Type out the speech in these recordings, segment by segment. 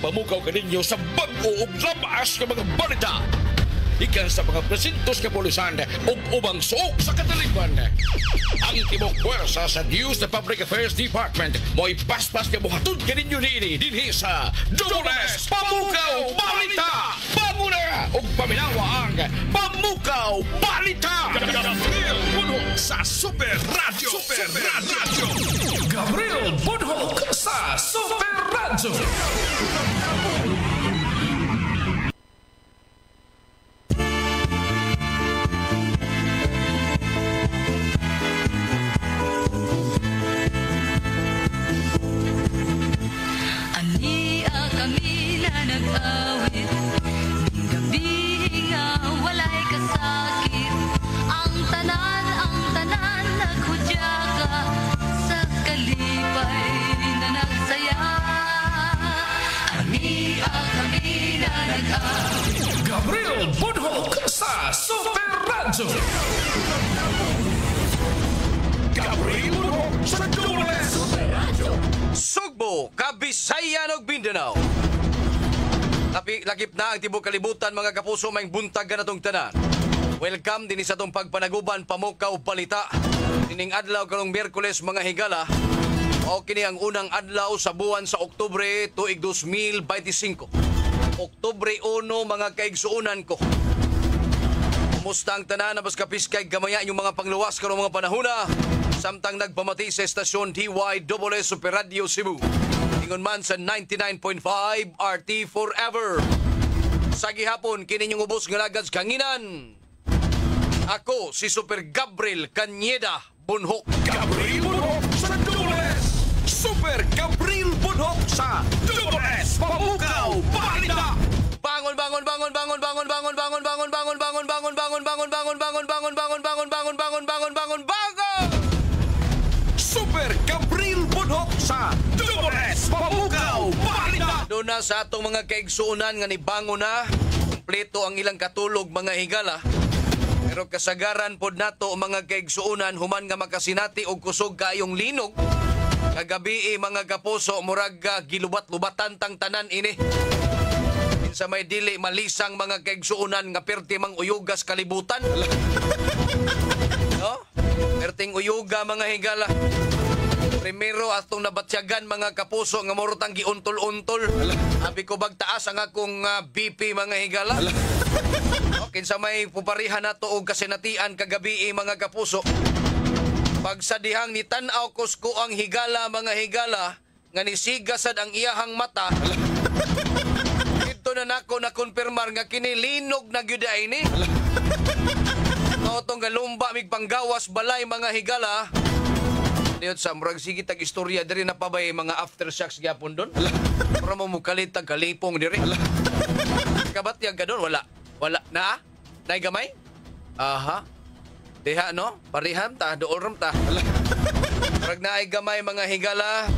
Pamukaw ka ninyo sa bag-o ug labaas ka mga balita. Ikan sa mga presintos kapulisan ug ubang suok sa kataliban. Ang tibok puwersa sa News and Public Affairs Department mo'y paspas ka buhatod ka ninyo niini dinhi sa Dobles Pamukaw Balita. Pamuna ug paminawa ang Pamukaw Balita. Gabriel Bunhok sa Super Radio. Gabriel Bunhok sa Super Radio. Nag-awit, gabi nga walay kasakit. Ang tanan naghudya ka sa kalipay na nagsaya. Kami na nag-awit. Gabriel Bunhok sa Super Radio. Gabriel Bunhok sa Dobles Super Radio. Sugbo, Kabisayan ug Mindanao. Lakip na ang tibok kalibutan mga kapuso may buntag ka na tong tanan. Welcome din sa tong pagpanaguban Pamukaw Balita. Dining adlaw karong Miyerkules mga higala. O kini ang unang adlaw sa buwan sa Oktubre tuig 2025. Oktubre 1 mga kaigsuunan ko. Kumusta ang tanan na bas kapiskay gamaya yung mga pangluwas karong mga panahona. Samtang nagpamati sa estasyon DYSS Super Radio Cebu. Ingon man sa 99.5 RT Forever. Sa gihapon, kininyong ubos nga lagad kanginan. Ako, si Super Gabriel Cañeda Bunhok. Gabriel Bunhok sa Dobles. Super Gabriel Bunhok sa Dobles Pamukaw Balita. Bangon. Super Gabriel Bunhok sa Dobles Pamukaw Balita. Doon na sa atong mga kaigsuunan nga nibangon na. Kompleto ang ilang katulog mga higala. Pero kasagaran pod nato mga kaigsuunan human nga makasinati og kusog kaayong linog. Kagabi mga kapuso murag gilubat-lubatan tang tanan ini. Sa may dili malisang mga kaigsuunan nga perti mang uyugas kalibutan. No? Perting uyuga mga higala. Primero atong nabatsyagan mga kapuso nga morotang giuntol-untol. Abi ko bagtaas ang akong BP mga higala. Okay, sa may puparihan nato og kasinatian kagabi mga kapuso. Pagsadihang ni tan-aw kusko ang higala mga higala nga nisigasad ang iyahang mata. Ito na nako na konfirmar nga kini linog na gyud ini. Otong galumba mig panggawas balay mga higala. Diyon sa murag sige tag istorya diri na pabay mga aftershocks gyapon don. Para mo mukalit tag kalipong diri. Kabatyag ka don wala na. Nay gamay? Aha. Diha no? Pariham ta doorom ta. Murag naay gamay mga higala.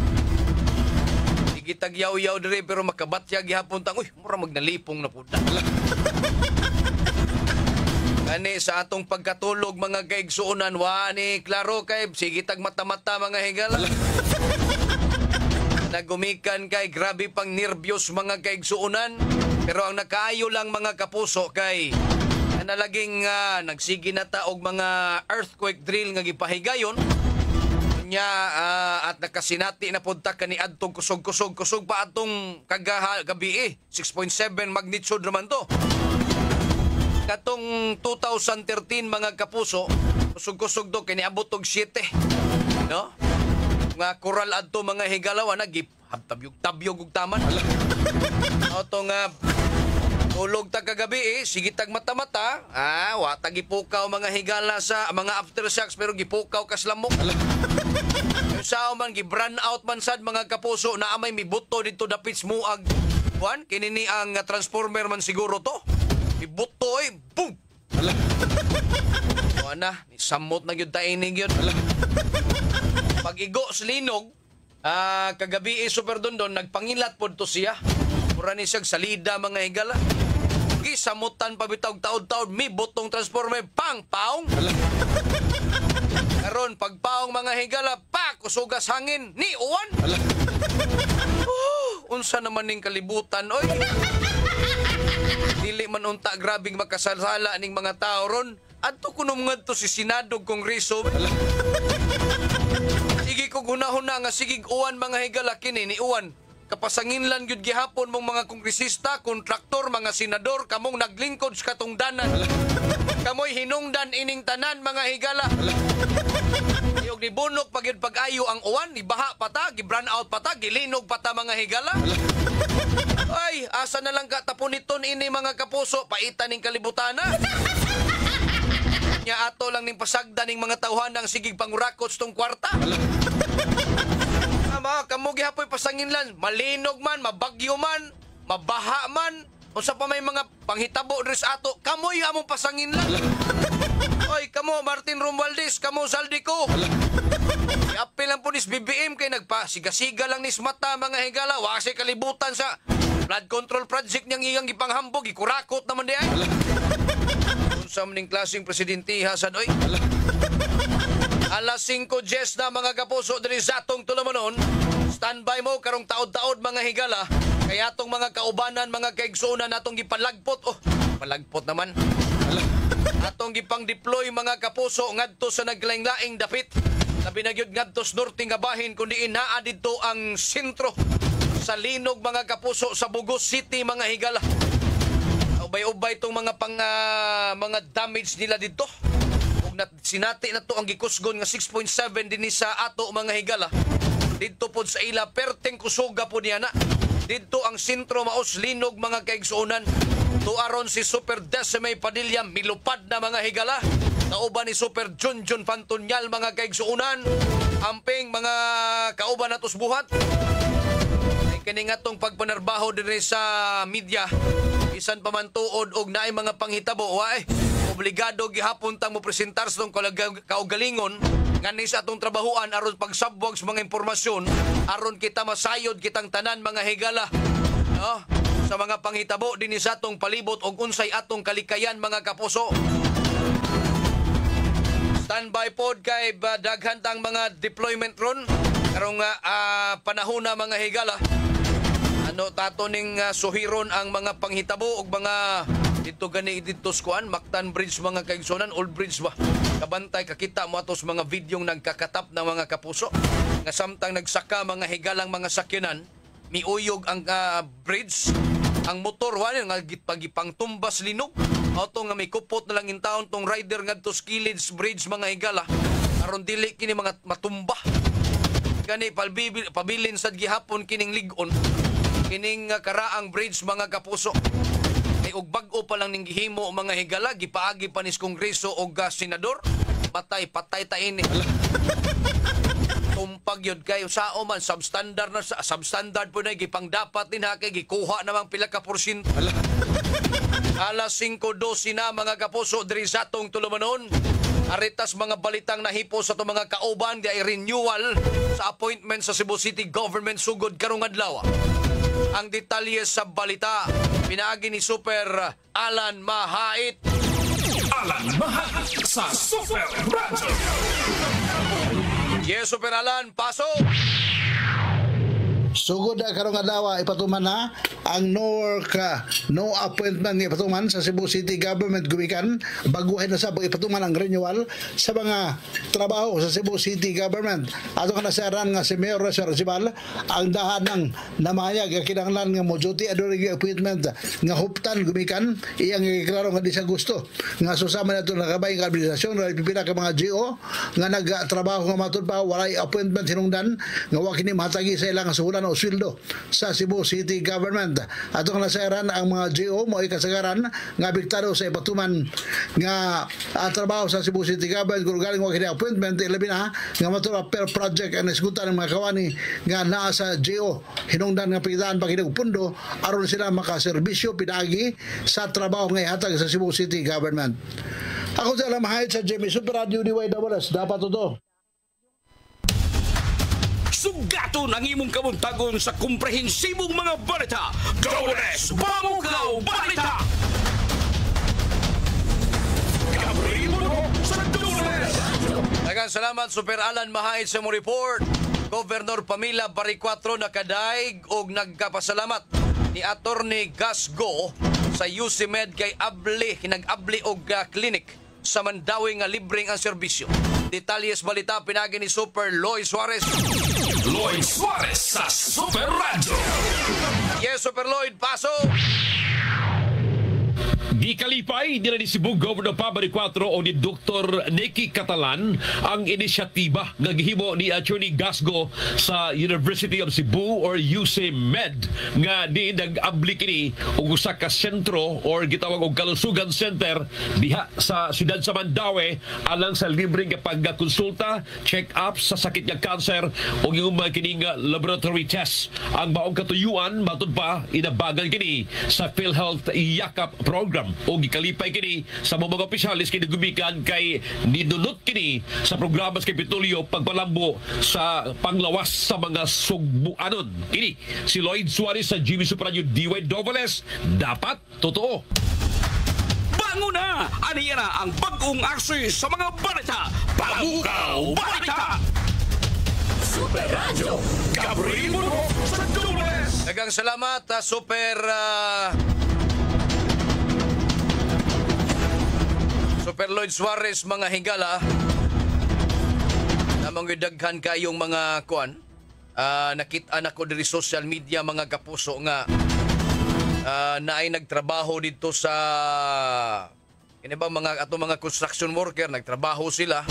Sige tag yaw-yaw diri pero makabatyag gyapon tang uy mura magnalipong na pud. Kani sa atong pagkatulog mga kaigsuunan wani klaro kay sige tag mata-mata mga higala. Nagumikan kay grabe pang nervyos mga kaigsuunan pero ang nakaayo lang mga kapuso kay nalaging nagsigi na ta og mga earthquake drill nga gipahigayon nya at nakasinati na punta kani adtong kusog pa atong kagabi 6.7 magnitude naman to. Katong 2013 mga kapuso, kusog-kusog do kiniabot og 7. No? Nga koral adto mga higalaw na gip tabyog ug taman. Oto nga tulog ta kagabi sige tag mata-mata. Wa ta gipukaw mga higala sa mga aftershocks pero gipukaw kas lamok. Sao man gi-brand out man sad mga kapuso na amay mibuto dito dapit muag. Kuan kini ni ang transformer man siguro to. Ibuto boom! O na, samot na yun tainig yun. Pag-igo sa linog, kagabi super dondon, nagpangilat po to siya. Mura ni siyang salida mga higala. Gisamutan pa bitawag taod-taod, may butong transformer, pang, paong. Karon pagpaong mga higala, pak, usugas hangin, ni uwan. unsa naman ning kalibutan oy. Dili man unta grabing makasalsala ning mga tao ron. Adto kuno ngadto si Senado Kongreso. Sige ko gunahon nga sige uwan mga higala kini ni uwan. Kapasanginlan gyud gihapon mong mga kongresista, kontraktor, mga senador kamong naglingkod sa katungdanan. Kamoy hinungdan ining tanan mga higala. Yung nibunok pagid pag-ayo ang uwan, ibaha pa ta, gibran out pa ta, gilinog pa ta mga higala. Ay, asa na lang katapuniton ini mga kapuso, paitan ning kalibutana. Nya ato lang ning pasagda ning mga tawhan ng sigig pangurakot tong kwarta. Ama, kamo gihapoy pasanginlan, malinog man, mabagyo man, mabaha man, unsa pa may mga panghitabo diri sa ato, kamoy among pasanginlan. Oy, kamo Martin Romualdez, kamo Saldico. Apil ang pulis BBM kay nagpasiga-siga lang nis mata mga higala, wa kasi kalibutan sa flood control project niyang iyang gipanghambog, ikurakot naman di ay. Unsa man ning klaseng presidente hasan oy. Alas 5:10 na mga kapuso diri sa atong tulumanon. Standby mo karong taod-taod mga higala. Kaya atong mga kaubanan, mga kaigsunan atong gipanlagpot. Oh, palagpot naman. Atong gipang-deploy mga kapuso ngadto sa naglaing-laing dapit. Labi na gyud ngadto sa norte nga bahin kundi naa didto ang sentro sa linog mga kapuso sa Bugos City mga higala. Ubay-ubay tong mga mga damage nila dito. Sinati na to ang gikusgon nga 6.7 din sa ato mga higala. Dito pod sa ila perteng kusuga po niya na. Dito ang sentro maos linog mga kaigsuonan. Tuaron si Super Decime Padilla milupad na mga higala. Kauban ni Super Junjun Pantonyal mga kaigsuonan. Amping mga kauban natos buhat. Ay kini nga tong pagpanarbaho dinhi sa media. Bisan pa man tuod og naay mga panghitabo wae. Obligado gihapon tang mo presentar sa tong kaugalingon ngani sa atong trabahoan aron pagsabwag sa mga impormasyon aron kita masayod kitang tanan mga higala sa mga panghitabo dinhi sa atong palibot og unsay atong kalikayan mga kapuso. Standby pod kay daghan tang mga deployment ron karong panahon na mga higala. Ano tato ning suhiron ang mga panghitabo og mga dito gani dito skuan Mactan Bridge mga kaigsunan, Old Bridge ba. Kabantay kakita mo atos mga videong nagkakatap ng mga kapuso nga samtang nagsaka mga higalang mga sakyanan miuyog ang bridge ang motor wala nga gipang tumbas linog auto nga may kupot na lang in taon tong rider ngadto sa Kilid's Bridge mga higala aron dili kini mga matumba gani pabilin sad gihapon kining ligon kining karaang bridge mga kapuso. Og bag-o pa lang ning gihimo mga higala gipaagi pa nis Kongreso og senador patay ta ini. Tumpag yun kayo sao man substandard na substandard po na gipang dapat din ha kay gikuha namang pila ka porsyento. Alas 5:12 na mga kapuso diri sa atong tulumanon. Aritas mga balitang nahipo sa itong mga kauban di ay renewal sa appointment sa Cebu City Government sugod karong adlaw. Ang detalye sa balita, pinaagi ni Super Alan Mahait. Alan Mahait sa Super Radyo. Yes, Super Alan, pasok! Sugod na karong adlaw ipatuman na ang no appointment ni ipatuman sa Cebu City Government gumikan baguhin na sa ipatuman ang renewal sa mga trabaho sa Cebu City Government. Ato kana saran nga si Mayor Recimal ang dahan ng namayag kinahanglan nga mo duty adori appointment nga huptan gumikan iyang giklaro nga di sa gusto nga susama nato nakabay nga administrasyon nga pipila ka mga GO nga nagtrabaho nga matud pa walay appointment hinungdan nga wa kini mahatagi sa ilang suhulan o sweldo sa Cebu City Government. Ato nga nasayaran ang mga GO mo ikasagaran nga biktado sa ipatuman nga trabaho sa Cebu City Government kung galing wa kini appointment ilabi na nga matura per project ang isgutan ng mga kawani nga naa sa GO hinungdan nga pitaan pag pundo aron sila makaserbisyo pinagi sa trabaho nga ihatag sa Cebu City Government. Ako sa Alan Mahait sa Jimmy Super Radio DYWS dapat ito. Sugato ng imong kabuntagon sa komprehensibong mga balita. Dawes Bamukaw Balita! Gabriel sa Dawes! Daghang salamat Super Alan Mahait sa mo report. Governor Pamela Baricuatro nakadaig og nagkapasalamat ni Attorney Gasgo sa UCMed kay hinag-abli og clinic sa Mandawi nga libreng ang serbisyo. Detalyes balita pinagi ni Super Lloyd Suarez. Lloyd Suarez sa Super Radio. Yes, Super Lloyd, paso! Gikalipay nila ni Cebu Governor Baricuatro o ni Dr. Nicky Catalan ang inisyatiba nga gihimo ni Attorney Gasgo sa University of Cebu or UCMed nga di nag-abli kini og usa ka sentro or gitawag og kalusugan center diha sa siyudad sa Mandawi alang sa libreng pagkonsulta, check-up sa sakit nga cancer o yung mga kining laboratory tests. Ang maong katuyuan matud pa inabagan kini sa PhilHealth Yakap program o gikalipay kini sa mga opisyalis kini gumikan kay nidunot kini sa programa sa Kapitolyo pagpalambo sa panglawas sa mga sugbuanon. Kini si Lloyd Suarez sa GB Super Radio DY dapat totoo. Bango na! Aniya na ang bagong aksi sa mga balita. Pabukaw Balita! Super Radio. Gabriel Muno sa Dubles. Dagang salamat, Super Lloyd Suarez, mga higala. Namang daghan kayong mga kuan. Nakita ko diri social media mga kapuso nga na ay nagtrabaho dito sa mga construction worker, nagtrabaho sila.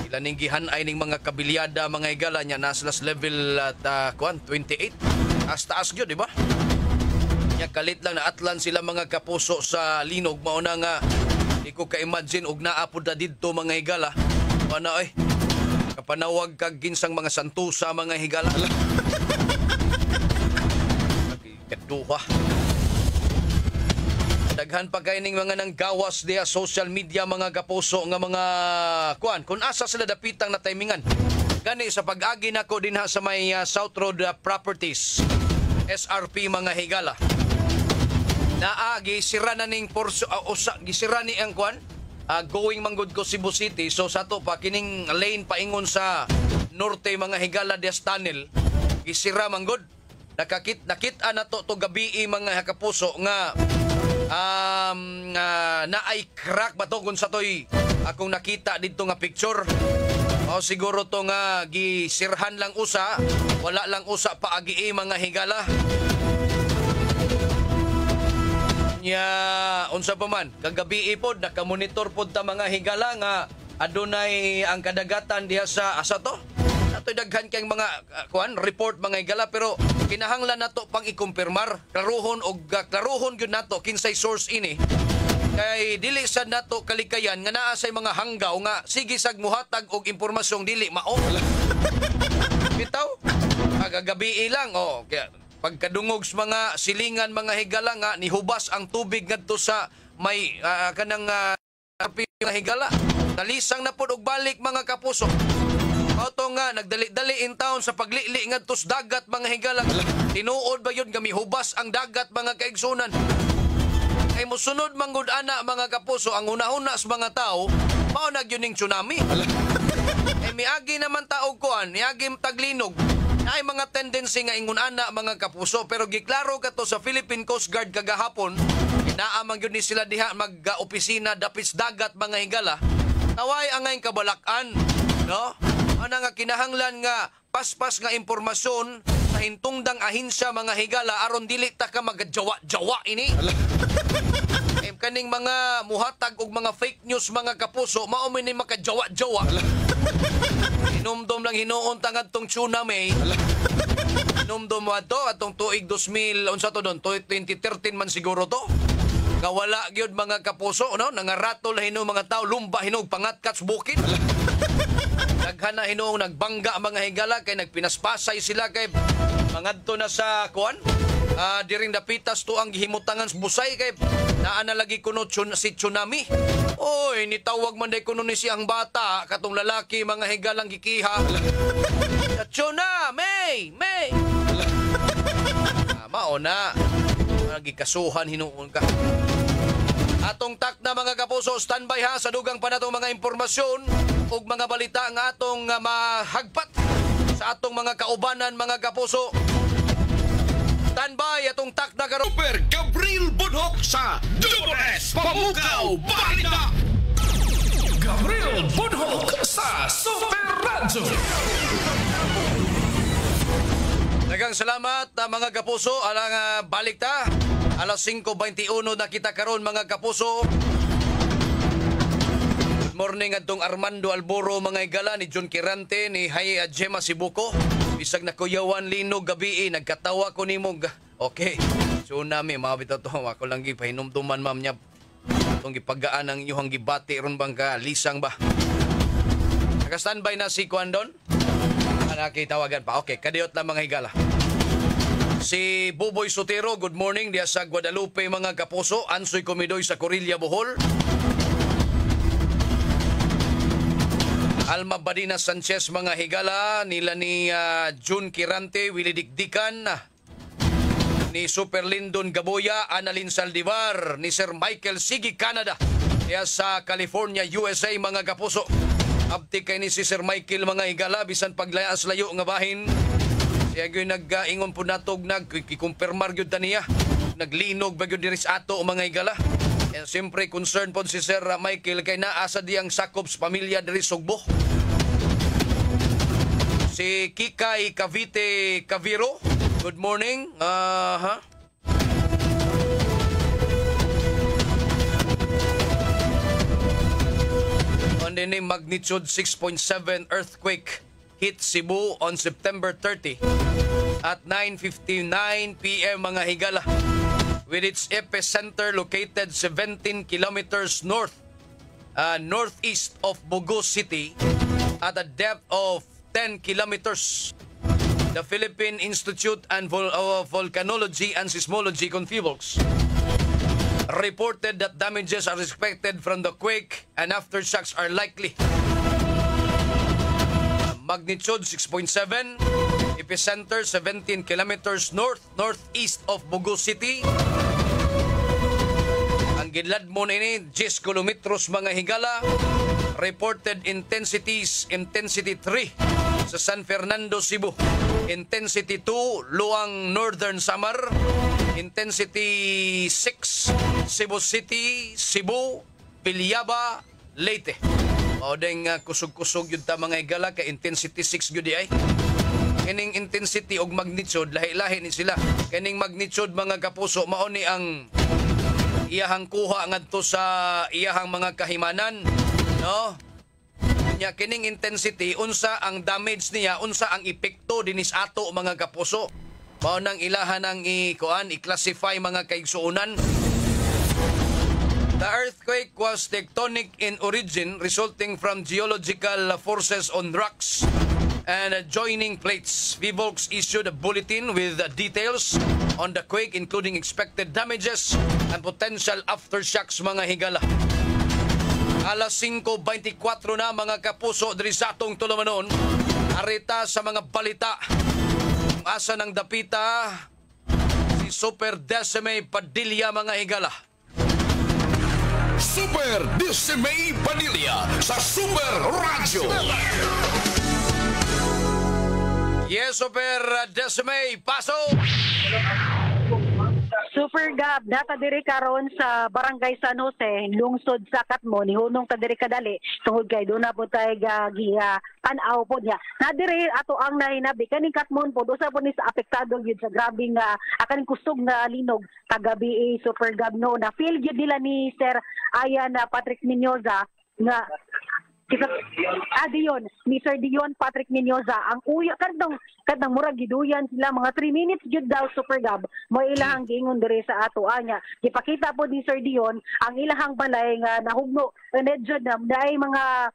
Sila ning gihan-ay ning mga kabilyada mga higala nya nasa level at 28. Taas gyud, di ba? Nya kalit lang na atlan sila mga kapuso sa linog mauna nga di ko ka-imagine og naapod na didto mga higala. Ano ay kapanawag kag ginsang mga santusa mga higala. Kaduha. Daghan pa kay ning mga nanggawas diya social media mga kapuso nga mga kuan kun asa sila dapitang na timingan. Gani sa pag-agi nako dinha sa may South Road Properties SRP mga higala. Gisira na ning gisira ni ang kwan going manggod ko Cebu City. So sa to pa kining lane paingon sa norte mga higala des tunnel gisira manggod. Nakita na to gabi mga kapuso nga na ay crack ba to kung sa to'y akong nakita dito nga picture. O siguro to nga gisirhan lang usa, wala lang usa paagi mga higala. Unsa pa man kagabi pod nakamonitor pod ta mga higala nga adunay ang kadagatan diha sa asa to ato daghan kay mga report mga higala pero kinahanglan nato pang ikumpirmar klaruhon gyud nato kinsay source ini kay dili sad nato kalikayan nga naa say mga hanggaw nga sige sag muhatag og impormasyong dili mao bitaw kagabi lang kaya pagkadungog sa mga silingan mga higala nga nihubas ang tubig ngadto sa may kanang mga higala. Nalisang na pod og balik mga kapuso. Auto nga nagdali-dali in town sa paglili ngadto sa dagat mga higala. Tinuod ba yun kami hubas ang dagat mga kaigsunan. Kay mosunod manggod ana mga kapuso ang hunahuna sa mga tao mao nagyuning tsunami. Miagi naman taog kuan, miagi taglinog. Ay mga tendency nga ingon ana mga kapuso pero giklaro kato sa Philippine Coast Guard kagahapon inaamang gyud ni sila diha mag-opisina dapit dagat mga higala naway angay kabalakan no ana nga kinahanglan nga paspas nga impormasyon sa hintungdang ahensya mga higala aron dili ta ka magjawa-jawa ini kaning mga muhatag og mga fake news mga kapuso mao man ni makajawa-jawa. Hinumdom lang hinuon tangad tong tsunami. Hinumdom mo ato atong tuig 2000 unsa to don 2013 man siguro to. Kawala gyud mga kapuso no nangaratol hino mga tao lumba hinog pangatkats bukid. Daghan na hinong nagbangga mga higala kay nagpinaspasay sila kay mangadto na sa kuan. Diring dapitas to ang gihimutangan sa busay kay naa na lagi kuno si tsunami. Oy, nitawag man day kuno ni siyang bata katong lalaki mga higalang gikiha. Tsunami! May! Mao na. Nagikasuhan hinuon ka. Atong tak na mga kapuso, standby ha sa dugang pa natong mga impormasyon ug mga balita nga atong mahagpat sa atong mga kaubanan, mga kapuso. Standby atong takda karon. Super Gabriel Bunhok sa DOS Pamukaw Balita. Gabriel Bunhok sa Super Radyo. Daghang salamat mga kapuso. Alang balik ta. Alas 5:21 na kita karon mga kapuso. Good morning atong Armando Alboro mga higala, ni John Kirante, ni Hay Gemma Sibuko. Bisag na kuyawan linog gabi, nagkatawa ko nimo. Okay. So nami mabitaw to, ako lang gipahinumduman ma'am niya. Itong gipagaan ng inyong gibati ron bang ka lisang ba? Naka-standby na si Kwandon? Nakitawagan pa. Okay, kadiyot lang mga higala. Si Buboy Sotero, good morning diya sa Guadalupe mga kapuso. Ansoy Comidoy sa Corilla, Bohol. Alma Badina Sanchez mga higala, nila ni June Kirante, Willie Dikdikan, ni Super Lindon Gaboya, Annalyn Saldivar, ni Sir Michael Sigi Canada, diya sa California, USA mga kapuso. Abti kay ni si Sir Michael mga higala, bisan paglayas layo nga bahin. Siya yung nag-ingon po natog, nag-kumpirmar yun taniya. Naglinog ba yun diris ato mga higala. And siyempre concern po si Sir Michael kay naasa diyang sakop sa pamilya diris Sugbo. Si Kikay Cavite Caviro, good morning. On the name magnitude 6.7 earthquake hit Cebu on September 30 at 9:59 p.m. mga higala, with its epicenter located 17 kilometers northeast of Bogo City at a depth of 10 kilometers. The Philippine Institute of Volcanology and Seismology, CONFIVOLCS, reported that damages are expected from the quake and aftershocks are likely. Magnitude 6.7, epicenter 17 kilometers northeast of Bogo City. Ang gidlad mo ini 10 kilometros mga higala. Reported intensity 3 sa San Fernando, Cebu. Intensity 2 Luang, Northern Samar. Intensity 6 Cebu City, Cebu, Pilyaba, Leyte. O deng kusog-kusog yun ta mga higala ka intensity 6 yun di ay. Kining intensity og magnitude lahi-lahi ni sila. Kining magnitude mga kapuso mao ni ang iyahang kuha ngadto sa iyahang mga kahimanan, no? Nya kining intensity unsa ang damage niya, unsa ang epekto dinis ato mga kapuso. Mao nang ilahan ang i-classify mga kaigsuonan. The earthquake was tectonic in origin, resulting from geological forces on rocks and joining plates. VIVOLCS issued a bulletin with details on the quake, including expected damages and potential aftershocks mga higala. Alas 5:24 na mga kapuso diri sa atong tulumanon. Arita sa mga balita. Kung asa ng dapita si Super Decime Padilla mga higala. Super Decime Padilla sa Super Radyo. Yes, Super Decime, paso! Super Gab, data diri karon sa Barangay San Jose, lungsod sa Katmo, ni hunong ta diri kadali tungod kay do na po tay tan-aw po niya. Na diri ato ang nahinabi kaning Katmon po usa po ni sa apektado gyud sa grabing akaning kusog nga linog kagabi Super Gab no. Na feel gyud nila ni Sir Ayan Patrick Minyoza nga Dion, ni Sir Dion Patrick Minyoza ang uya kadtong murag giduyan sila mga 3 minutes gyud daw Super Gab mo ilahang giingon diri sa ato anya. Gipakita po ni Sir Dion ang ilahang balay nga nahugno medyo na dai mga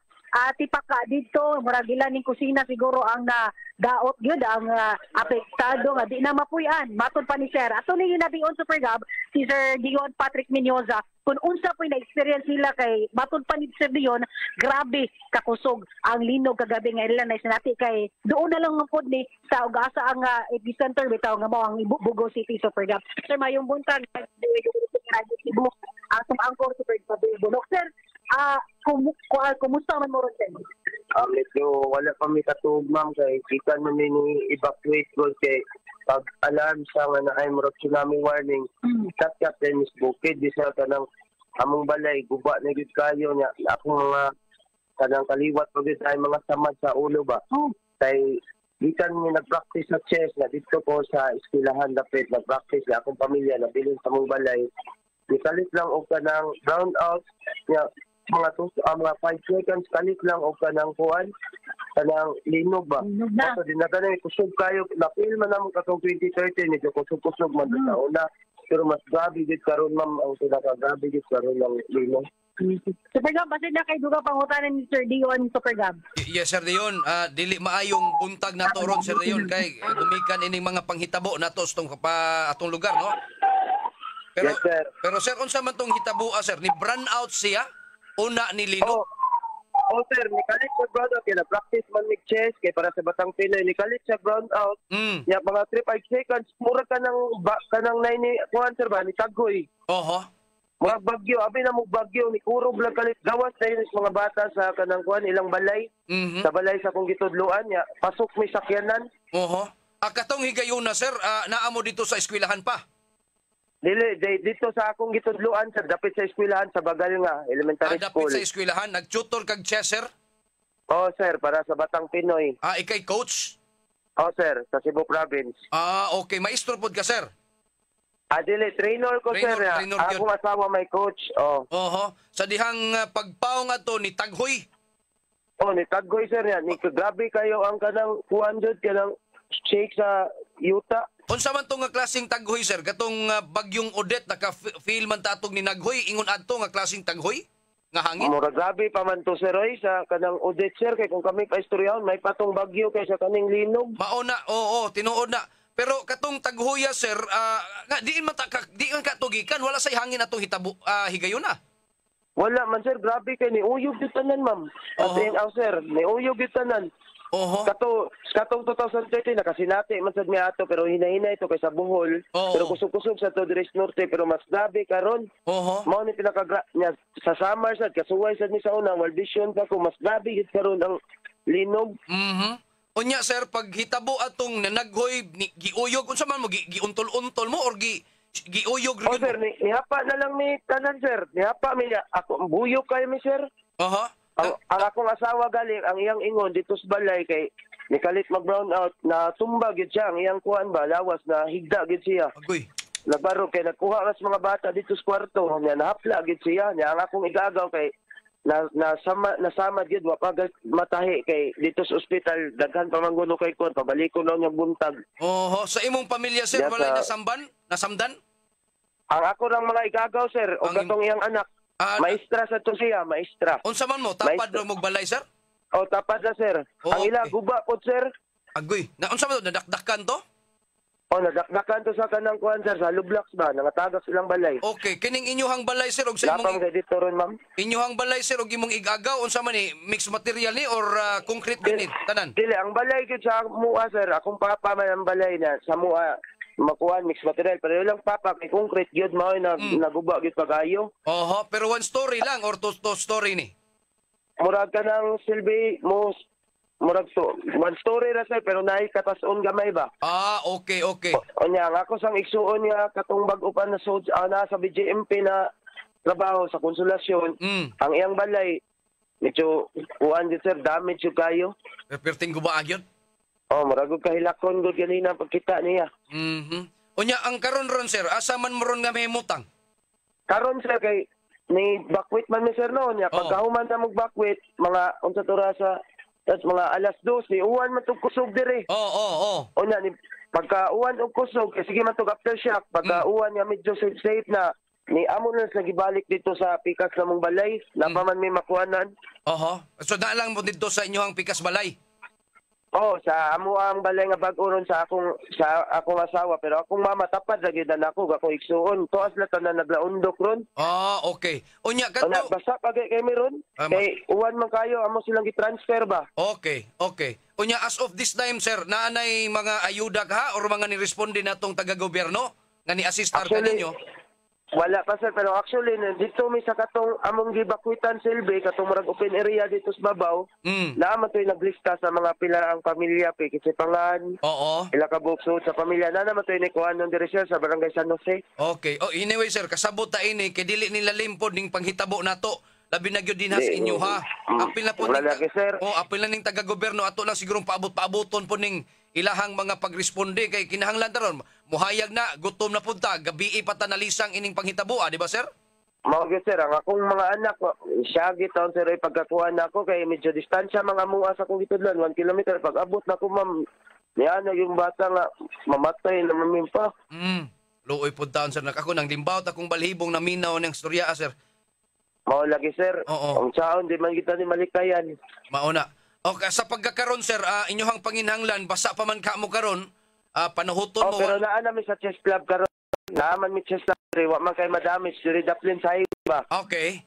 tipaka dito murag ila ning kusina siguro ang daot gyud ang apektado nga di na mapuy-an matud pa ni Sir. Ato ni ginabion Super Gab si Sir Dion Patrick Minyoza kung unsa po na-experience nila kay matud pa ni Sir Dion, grabe kakusog ang linog kagabi nga ilan na sinati kay doon na lang pod ni sa ugasa ang epicenter bitaw nga mao ang Bogo City Super Gab. Sir mayong buntag Cebu ang sumangkor Super Gab. Sir, kumusta man mo ron? Medyo wala kami katug ma'am kay kita man ni evacuate ko kay pag alarm sa nga na ay murag tsunami warning kat Miss Bukid di sa kanang among balay guba na gid kayo nya akong mga kanang kaliwat pag ay mga samad sa ulo ba kay gikan ni nag-practice sa chess na dito ko sa eskwelahan dapit nag-practice na akong pamilya na bilin sa mong balay nikalit lang og kanang brown out nya mga 5 seconds kalit lang o kanang kuan kanang linog ba so din na kanang kusog kayo na-feel man namon katong 2013 medyo kusog-kusog man sa una pero mas grabe gid karon ma'am ang pinaka-grabe gid karon ng linog. Super Gab, basit na kay duga pangutanan ni Sir Dion, Super Gab. Yes, Sir Dion. Dili maayong buntag na to ron, Sir Dion, kay gumikan ining mga panghitabo na to atong lugar, no? Pero, Yes, sir. Pero Sir, unsa man tong hitabo, sir? Ni brand out siya? Una ni linog? Sir, nikalit sa ground out kaya na-practice man mig chess kay para sa Batang Pinoy nikalit sa ground out nya mga 3-5 seconds mura ka nang 9 kuan sir ba ni Tagoy. Oho. Mga bagyo, abi na mo bagyo, ni Kurob lang kalit. Gawas na yun mga bata sa kanang kuan, ilang balay. Sa balay sa kong gitudluan niya, pasok may sakyanan. Oho. Katong higayon na, sir, naamo dito sa eskwelahan pa? Dili, dito sa akong gitudluan, sa dapit sa eskwelahan, sa Bagal nga, elementary school. Dapit sa eskwelahan, nag-tutor kag chess, sir? Oo, sir, para sa Batang Pinoy. Ikay coach? Oo, sir, sa Cebu Province. Okay. Maestro pod ka, sir? Dili, trainer ko, sir. Trainer Akong asawa may coach. Oho. Sa dihang pagpaw nga to ni Taghoy? Ni Taghoy, sir. Ni grabe kayo ang kanang 200, kanang shake sa yuta. Unsa man to nga klaseng Taghoy, sir? Katong bagyong Odette, naka-feel man tatog ni Naghoy, ingon adto nga klaseng Taghoy? Nga hangin? Mura grabe pa man to, sir, sa kanang Odette, sir. Kay kung kami ka-istoryahan, may patong bagyo kay sa kaning linog. Mauna, oo, tinuod na. Pero katong Taghoya, sir, di man katugikan, wala say hangin atong hitabo, higayon na. Wala man, sir. Grabe kay ni uyog yung tanan, ma'am. Sir, ni uyog yung tanan. Oho. Katong 2013 nakasinati man sad mi ato pero hinahinay ito kay sa Bohol. Pero kusog-kusog sa to Dires Norte pero mas grabe karon. Mao ni niya sa summer sad kasuway sad ni sa una wal vision pa ko mas grabe gid karon ang linog. Unya sir pag hitabo atong nanaghoy giuyog unsa man mo giuntol-untol mo or giuyog rin? Sir, nihapa na lang ni tanan sir. Nihapa mi ako buyog kay mi sir. Ang akong asawa galing, ang iyang ingon dito sa balay kay nikalit mag-brown out na tumba gid siya, ang iyang kuan ba, lawas na higda gid siya. Agoy. Nagbaro kay nagkuha ra sa mga bata dito sa kwarto, nya nahapla gid siya, nya ang akong igagaw kay nasama gid wa pa matahi kay dito sa ospital daghan pa mangguno kay kon pabaliko na niyang buntag. Sa imong pamilya sir walay nasamdan? Ang ako rang mga igagaw sir o katong iyang anak. Maestra sa to siya, maestra. Unsa man mo, tapad mo magbalay, sir? Tapad na, sir. Ang ila, guba po, sir. Agoy. Unsa man to, nadakdakan to? Nadakdakan to sa kanang kuhan, sir. Sa Lublaks ba, nangatagak silang balay. Okay, kining inyuhang balay, sir, og sa imong... Lapang dito ron, ma'am. Inyuhang balay, sir, og imong igagaw, unsa man ni, mixed material ni, or concrete granite, tanan? Dili, ang balay gid sa mua, sir. Akong papa man ang balay na sa mua. Makuha mixed material pero lang papa kay concrete gyud mao na naguba gyud pagayo. Pero one story lang or two story ni. Murag ka nang silbi mo murag to one story ra sir pero naay katas-on gamay ba. Okay. Onya ako sang igsuon nga katong bag upan na na sa BJMP na trabaho sa konsulasyon. Ang iyang balay medyo kuan gyud sir damage gyud kayo. Perting guba gyud. Maragog kahilakon gud ganina pagkita niya. Unya ang karon ron sir, asa man mo ron nga mahimutang? Karon sir kay ni bakwit man mi sir noon ya pagkahuman na mag bakwit mga unsa to ra sa mga alas 2 ni uwan man tug kusog dire. Unya ni pagka uwan og kusog kay sige man tug aftershock pagka uwan ya medyo safe na ni amo na sa gibalik dito sa pikas na mong balay na pa man may makuanan. So na lang mo dito sa inyohang pikas balay. Sa amo ang balay nga bag-o ron sa akong asawa pero akong mama tapad ra gyud ako igsuon tuas na tanan naglaundok ron. Okay. Unya kadto. Basta pagay kay meron kay uwan man kayo amo silang gi-transfer ba. Okay. Unya as of this time sir, naanay mga ayuda ka or mga ni-responde natong taga-gobyerno nga ni-assist kaninyo? Wala pa sir, pero actually dito mi sa katong among gibakwitan silbi katong murag open area dito sa babaw. Naman to'y naglista sa mga pila ang pamilya Kisipangan. Oo. Ila ka bukso sa pamilya na naman to'y nikuan ng diretsyon sa barangay San Jose. Okay. Oh, anyway sir, kasabot ta ini kay dili nila limpod ning panghitabo nato. Labi na gyud din sa inyo ha. Apil na po Lalaki, sir. apil na ning taga-gobyerno ato lang siguro paabot-paaboton po ning ilahang mga pagresponde kay kinahanglan daron muhayag na gutom na punta gabi patanalisang ining panghitabo, di ba sir? Mao gyud sir, ang akong mga anak siya gitaon sir ay pagkakuha nako kay medyo distansya mga mua sa akong gitudlan 1 kilometer pag abot nako ma'am. Niya na yung bata nga mamatay na mamimpa. Luoy pud taon sir nakako nang limbawt akong balhibong na minaw ng storya sir. Mao lagi sir. Oo. Ang saon di man kita ni malikayan. Mauna. Okay, sa pagkakaron sir, inyohang panginhanglan basa pa man ka mo karon, panuhuton mo. Pero naa namin sa chess club karon. Naaman mi chess club diri wa man kay madamage diri daplin sa iba. Okay.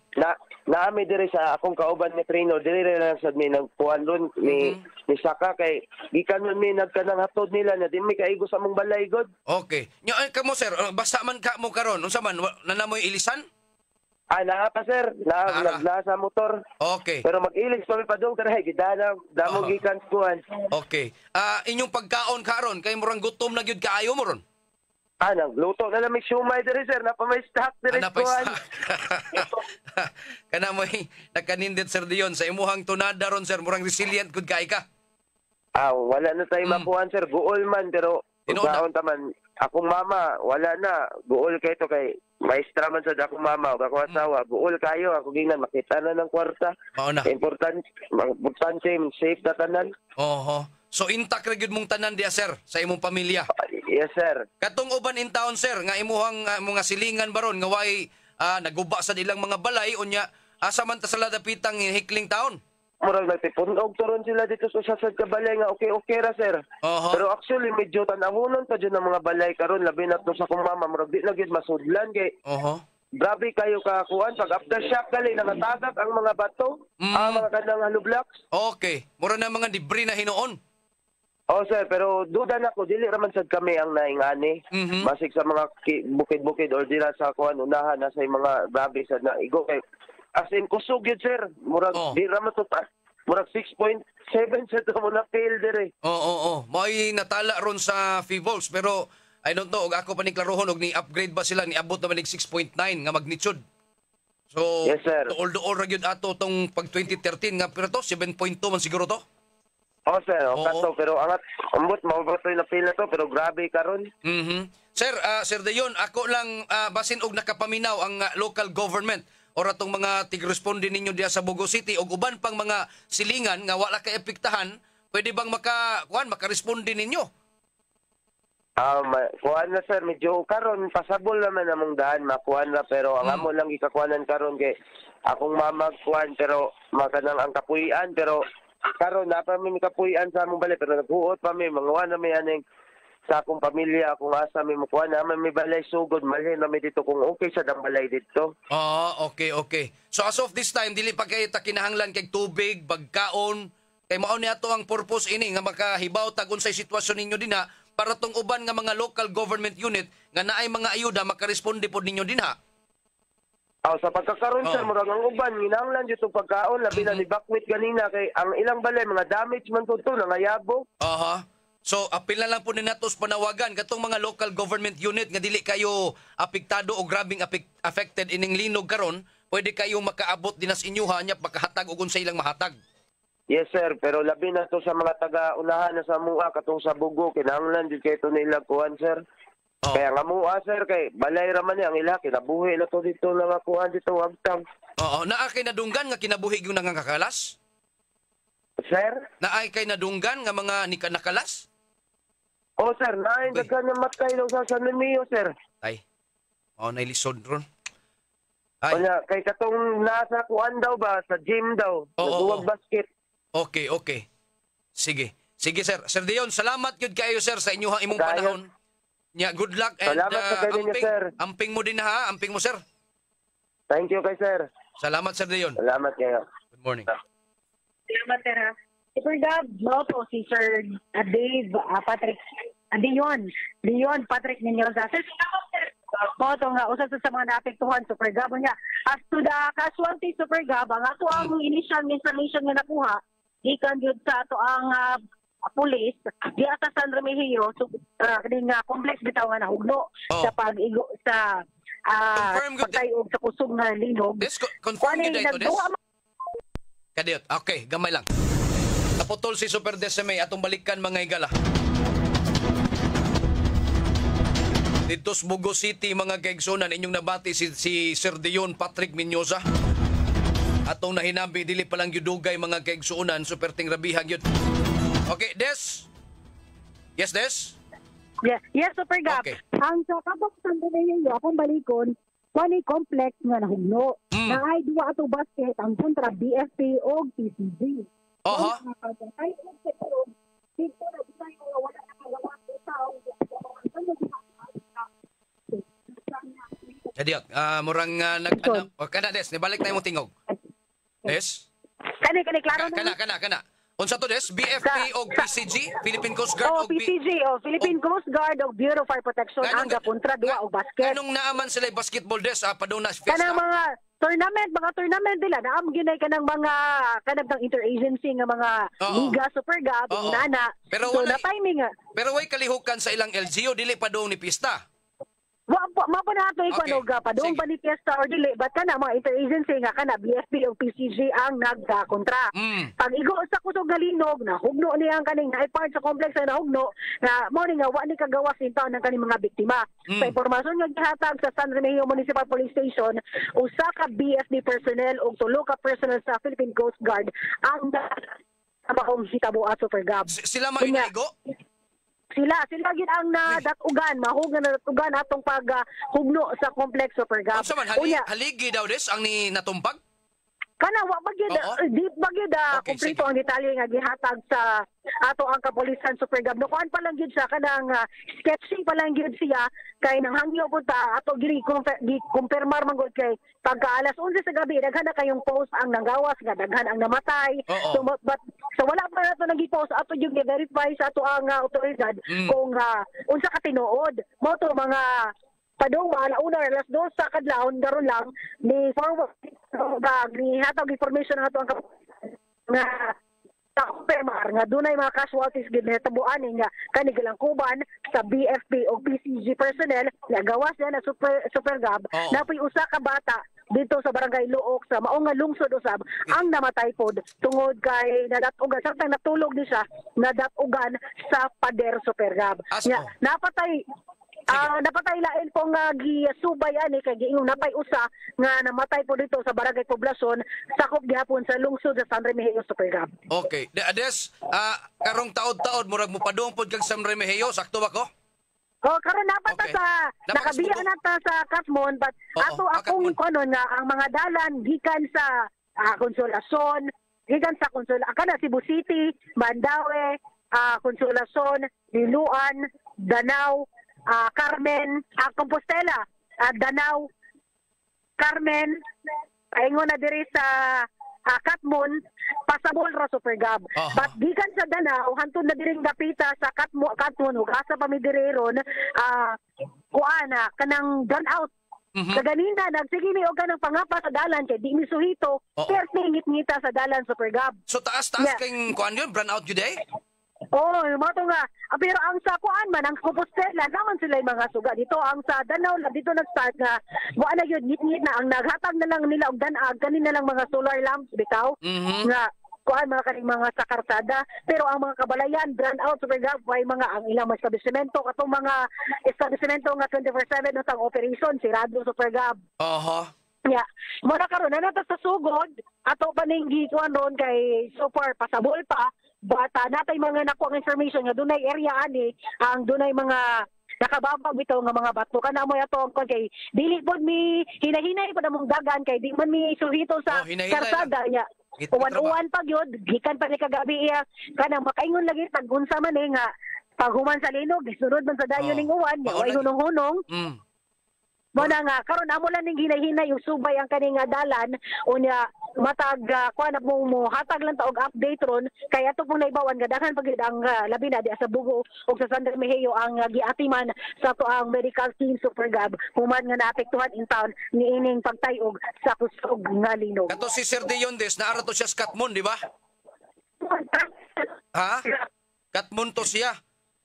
Naami diri sa akong kauban ni trainer diri lang sad mi nagkuan ron ni Saka kay gikan man mi nagkanang hatod nila na di mi kaigo sa among balay god. Okay. Nya kamo sir, basa man ka mo karon, unsa man nanamoy ilisan? Naa pa sir, nagla sa motor. Okay. Pero mag-ilis pa mi padung tara gidana damo gikan kuan. Okay. Inyong pagkaon karon kay murang gutom na gyud kaayo mo ron. Nagluto na lang may siumay diri sir, na pa may stock diri kuan. Kana mo nakanindet sir diyon sa imuhang tunada ron sir, murang resilient gud kay ka. Wala na tayo makuhan sir, guol man pero baon taman. Akong mama, wala na. Guol kay to kay maestra man sa akong mama o akong asawa. Guol kayo, ako ginan makita na ng kwarta. Mauna. Importante, safe na tanan. Oho. So intact ra gyud mong tanan diya sir sa imong pamilya. Yes sir. Katong uban in town sir nga imuhang mga silingan baron nga way naguba sa ilang mga balay unya asa man ta sala dapitang hikling taon. Murag nagtipunog turon sila dito sa sasad ka balay nga okay ra sir. Pero actually medyo tanawonon pa dyan ang mga balay karon labi na to sa kong mama murag di na gyud masudlan kay. Grabe kayo kakuan pag aftershock gali nangatagak ang mga bato, ang mga kanang hollow blocks. Okay, mura na mga debris na hinuon. Sir, pero duda na ko dili ra man sad kami ang naingani. Basig sa mga bukid-bukid or dira sa kuan unahan na sa mga grabe sad na igo kay as in kusog yun sir. Murag di ra man to murag 6.7 sa to mo na feel dire. May natala ron sa Fivolts pero I don't know, ako pa ni klarohon og ni upgrade ba sila ni abot naman nig 6.9 nga magnitude. So, yes, sir. Dool ra gyud ato tong pag 2013 nga pero to 7.2 man siguro to. Sir, kato pero angat ambot mabatoy na feel na to pero grabe karon. Sir, Sir Dayon, ako lang basin og nakapaminaw ang local government or atong mga tigresponde ninyo diya sa Bogo City og uban pang mga silingan nga wala kay epektahan, pwede bang makaresponde ninyo? Kuhan na sir, medyo karon pasabol naman among daan makuhan na pero ang amo lang gikakuhanan karon kay akong mama kuhan pero makanang ang kapuy-an pero karon na pa mi kapuy-an sa among balay pero naghuot pa mi mga na may aning sa akong pamilya kung asa mi makuha na may balay sugod malhin na mi dito kung okay sa dang balay dito. Okay. So as of this time dili pa kay ta kinahanglan kay tubig, bagkaon kay mao ni ato ang purpose ini nga makahibaw tag unsay sitwasyon ninyo dinha para tong uban nga mga local government unit nga naay mga ayuda makaresponde pod ninyo dinha. Sa pagkakaroon sir, murag ang uban ginahanglan jud tong pagkaon labi na ni bakwit ganina kay ang ilang balay mga damage man to nangayabo. So apil na lang po ni natos panawagan katong mga local government unit nga dili kayo apektado o grabing affected ining linog karon, pwede kayo makaabot dinas inyuha nya pagkahatag og unsay ilang mahatag. Yes sir, pero labi na to sa mga taga-unahan na sa mua katong sa Bugo kinahanglan jud kay to nila kuan sir. Kaya nga mua sir kay balay ra man ang ila kinabuhi na to dito nga kuan dito wagtang. Naa kay nadunggan nga kinabuhi gyud nangangakalas? Sir? Naay kay nadunggan nga mga nakalas? Sir, naay daghan nga matay daw sa San Mimio sir. Ay. Nailisod ron. Kaya kay katong nasa kuan daw ba sa gym daw, nagduwag basket. Okay. Sige sir. Sir Dion, salamat gyud kayo sir sa inyong imong panahon. Nya good luck and salamat sa kayo sir. Amping mo din ha, amping mo sir. Thank you kay sir. Salamat Sir Dion. Salamat kayo. Good morning. Salamat sir ha. Sir Gab, po si Sir Dave Patrick Leon Patrick Mendoza. Sir, mo to nga usa sa mga naapektuhan Super Gab niya. As to the casualty Super Gab, ang ato ang initial information nga nakuha gikan gyud sa ato ang police di sa San Remigio kini nga complex bitaw nga nahugno sa pag-igo sa Confirm good. pagtayog sa kusog nga linog. Des, confirm nyo dito, Des? Kadiyot, okay, gamay lang. Naputol si Super Decime, atong balikan mga higala. Dito sa Bugo City, mga kaigsunan, inyong nabati si Sir Dion Patrick Minyoza. Atong nahinabi, dili palang yudugay mga kaigsunan, super tingrabihag yun. Okay, Des? Yes, Des? Yes, Super Gab. Okay. Ang sa kabuksan din ninyo, akong balikon, kani complex nga nahugno. Na ay duwa ato basket ang kontra BFP o PCG. Oho. Kadiyot, murang kana Des, nibalik na yung tingog. Des? Kani klaro na. Kana. Unsa to Des? BFP o PCG? Philippine Coast Guard o PCG o Philippine Coast Guard o Bureau of Fire Protection ang gapuntra duwa og basket. Anong naaman sila basketball Des padung na fiesta? Kanang mga tournament nila naam ginay kanang mga kanang interagency nga mga liga Super Gab nana. Pero so na timing nga. Pero way kalihukan sa ilang LGU dili padung ni pista. Mapa na ito ikaw pa doon pa ni Fiesta or dili but kana mga interagency nga kana BFP o PCG ang nagkontra. Pag igo sa kusog nga linog na hugno niya ang kaning na part sa complex na hugno na mo ni nga wa ni kagawas nito ng kaning mga biktima. Sa impormasyon nga gihatag sa San Remigio Municipal Police Station, usa ka BFP personnel ug tulo ka personnel sa Philippine Coast Guard ang maong hitabo at Super Gab. Sila man inaigo? Sila gid ang nadatugan, mahugan na datugan atong paghugno sa complex Super Gab. Unsa man haligi daw Des ang ni natumpag? Kana wa bagid deep bagid kompleto ang detalye nga gihatag sa ato ang kapulisan Super Gab. No kuan pa lang gid siya kanang sketching pa lang gid siya kay nang hangyo pud ta ato gi-confirmar man gud kay pagka alas 11 sa gabi daghan na kayong post ang nanggawas nga daghan ang namatay. So wala pa nato nagi-post ato yung verify sa ato ang otoridad kung unsa ka tinuod. Mo to mga padung alauna alas 2 sa kadlawon daron lang ni forward ni hatag information nga ato ang nga confirmar nga dunay mga casualties gid natabuan nga kanilang kuban sa BFP o PCG personnel nga gawas na Super Gab napoy usa ka bata dito sa barangay Luok sa maong nga lungsod usab ang namatay pod tungod kay nadatugan sartang natulog ni siya nadatugan sa pader Super Gab. Napatay lain po nga gisubay ani kay giingong napay usa nga namatay po dito sa barangay poblasyon sakop gihapon sa lungsod sa San Remigio Super Gab. Okay, Ades, karong taod-taod murag mo padung pod kag San Remigio, sakto ba ko? Karon napata sa nakabiya nata sa Katmon but ato akong kuno nga ang mga dalan gikan sa Consolacion, gikan sa kana Cebu City, Mandaue, Consolacion, Liloan, Danau, Carmen, Compostela, Danau, Carmen, paingon na diri sa Katmon, pasabol ra Super Gab. But gikan sa Danau, hantod na diring dapita sa Katmon, ug asa pa mi diri ron, kuana kanang gun out. Kaganina nagsige mi og kanang pangapa sa dalan kay di mi suhito, pero ngit-ngita sa dalan Super Gab. So taas kay kuan yun, burn out jud eh? Mato nga. Pero ang sa kuan man, ang Compostela, naman sila yung mga suga. Dito, ang sa Danau, dito nag-start nga, wala na yun, ngit-ngit na. Ang naghatag na lang nila og danag, kanina lang mga solar lamps, bitaw. Nga, kuan mga kaning mga sa karsada. Pero ang mga kabalayan, brand out, Super Gab, ay mga ang ilang mga establishmento, katong mga establishmento nga 24/7 no tang operation, si Radio Super Gab. Muna karon na nato sa sugod, ato pa ning gikuan ron kay so far pasabol pa. Bata natay mga nakuha ang information nga dunay area ani ang dunay mga nakababag bitaw nga mga bato kana mo ato kay dili pod mi hinahinay pod among dagan kay di man mi suhito sa karsada nya uwan pa gyud gikan pa ni kagabi iya kanang makaingon lagi tag unsa man nga paghuman sa linog gisunod man sa dayon ning uwan nya way hunong-hunong mo na nga karon amo lang ning hinay-hinay yung subay ang kaning dalan unya matag kuan na mo hatag lang ta og update ron kaya ato pong naibawan gadahan pagid ang labi na di sa Bugo ug sa San Remigio ang giatiman sa to ang medical team Super Gab human nga naapektuhan in town niining pagtayog sa kusog nga linog. Kato si Sir Diondes, naara to siya sa Katmon, di ba? Ha? Katmon to siya.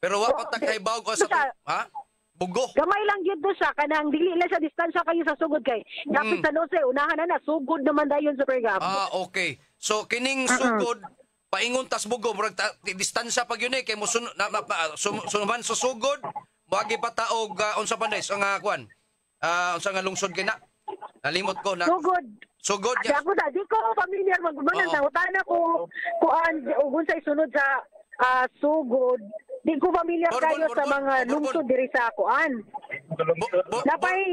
Pero wa pa takaybaw ko sa ha? Bugo. Gamay lang gyud do siya kanang dili lang sa distansya kayo sa sugod kay. Dapat sa Lose unahan na sugod naman dayon Super Gab. Okay. So kining sugod paingon tas Bugo murag distansya pag yun kay mo sunuman sa sugod moagi pa taog unsa pa nes ang kuan. Unsa nga lungsod kay na? Nalimot ko na. Sugod ya. Ako di ko familiar magbunan na utana ko kuan ug unsay sunod sa sugod. Di ko familiar kayo sa mga lungsod diri sa kuan.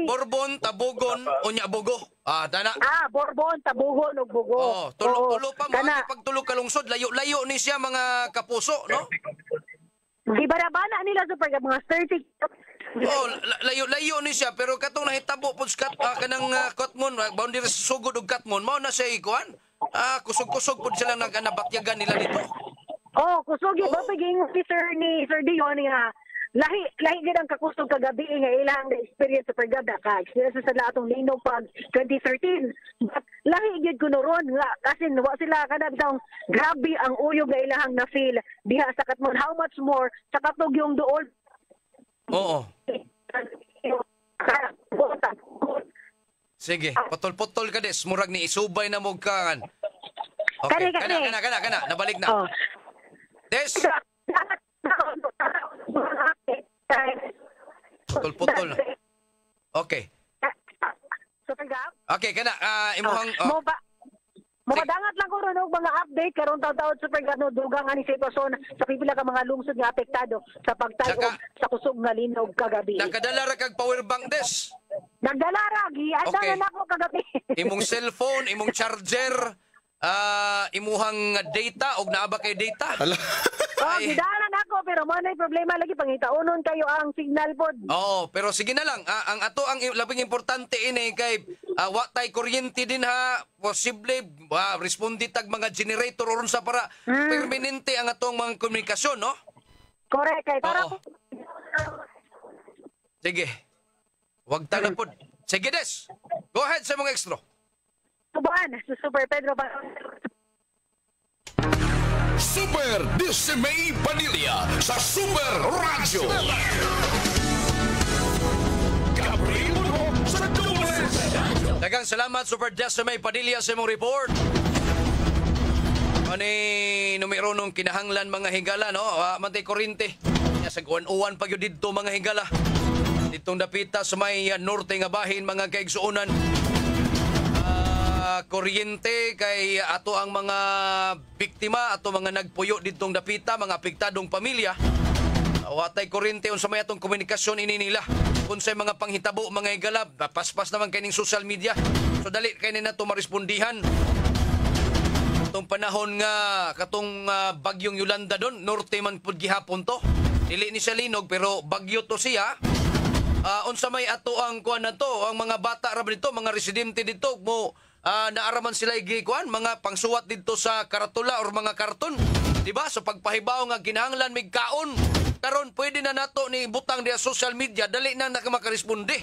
Borbon, Tabugon, unya Bugo. Dana. Borbon, Tabugon ug Bugo. Tulo pa mga pagtulo ka lungsod, layo-layo ni siya mga kapuso, no? Di barabana nila Super Gab mga 30. Layo ni siya pero katong nahitabo pud kanang Katmon, boundary sa sugod ug Katmon, mao na siya kuan. Kusog-kusog pud sila naganabatyagan nila dito. Kusog yung babaging officer ni Sir Dion nga lahi gid ang kakusog kagabi nga ilang experience sa Pergada ka experience sa latong linog pag 2013 but lahi gid kuno ron nga kasi wa sila kada bitong grabe ang uyog nga ilahang na feel diha sa Katmon how much more sa katog yung duol. Sige, putol-putol ka des murag ni isubay na mo kan. Okay, kana nabalik na. Des. Putol. Okay. Okay, kana imuhang Madangat lang ko ron og mga update karon taw-taw Super Gab no dugang ani sitwasyon sa pipila ka mga lungsod nga apektado sa pagtayog sa kusog nga linog kagabi. Nakadala ra kag power bank des. Nagdala ra giadangan ako kagabi. Imong cellphone, imong charger, imuhang data og naa ba kay data? Gidalan ako pero mo na problema lagi pangitaunon kayo ang signal pod. Pero sige na lang. Ang ato ang labing importante ini kay wa tay kuryente din ha. Posible respondi tag mga generator oron sa para permanente ang atong mga komunikasyon, no? Correct kay para. Sige. Wag ta na pod. Sige des. Go ahead sa mga extra. Tubuan, Super Pedro ba? Super Dismay Vanilla sa Super Radio. Gabriel Muno sa Dubles. Daghang salamat Super Dismay Padilla sa imong report. Numero nung kinahanglan mga higala, no? Mantay korinte. Sa uwan pag yun dito mga higala. Ditong dapita sa may norte nga bahin mga kaigsuunan. Kuryente kay ato ang mga biktima, ato mga nagpuyo ditong dapita, mga apektadong pamilya. Watay kuryente unsa may atong komunikasyon ini nila. Unsay mga panghitabo mga higala, paspas naman kining social media. So dali kay na to marespondihan. Itong panahon nga katong bagyong Yolanda don, norte man pud gihapon to. Dili ni siya linog pero bagyo to siya. Unsa may ato ang kuan na to, ang mga bata ra dito, mga residente dito mo naaraman sila igikuan mga pangsuwat dito sa karatula or mga karton, di ba? So pagpahibaw nga kinahanglan mig kaon karon pwede na nato ni butang dia social media dali na makaresponde.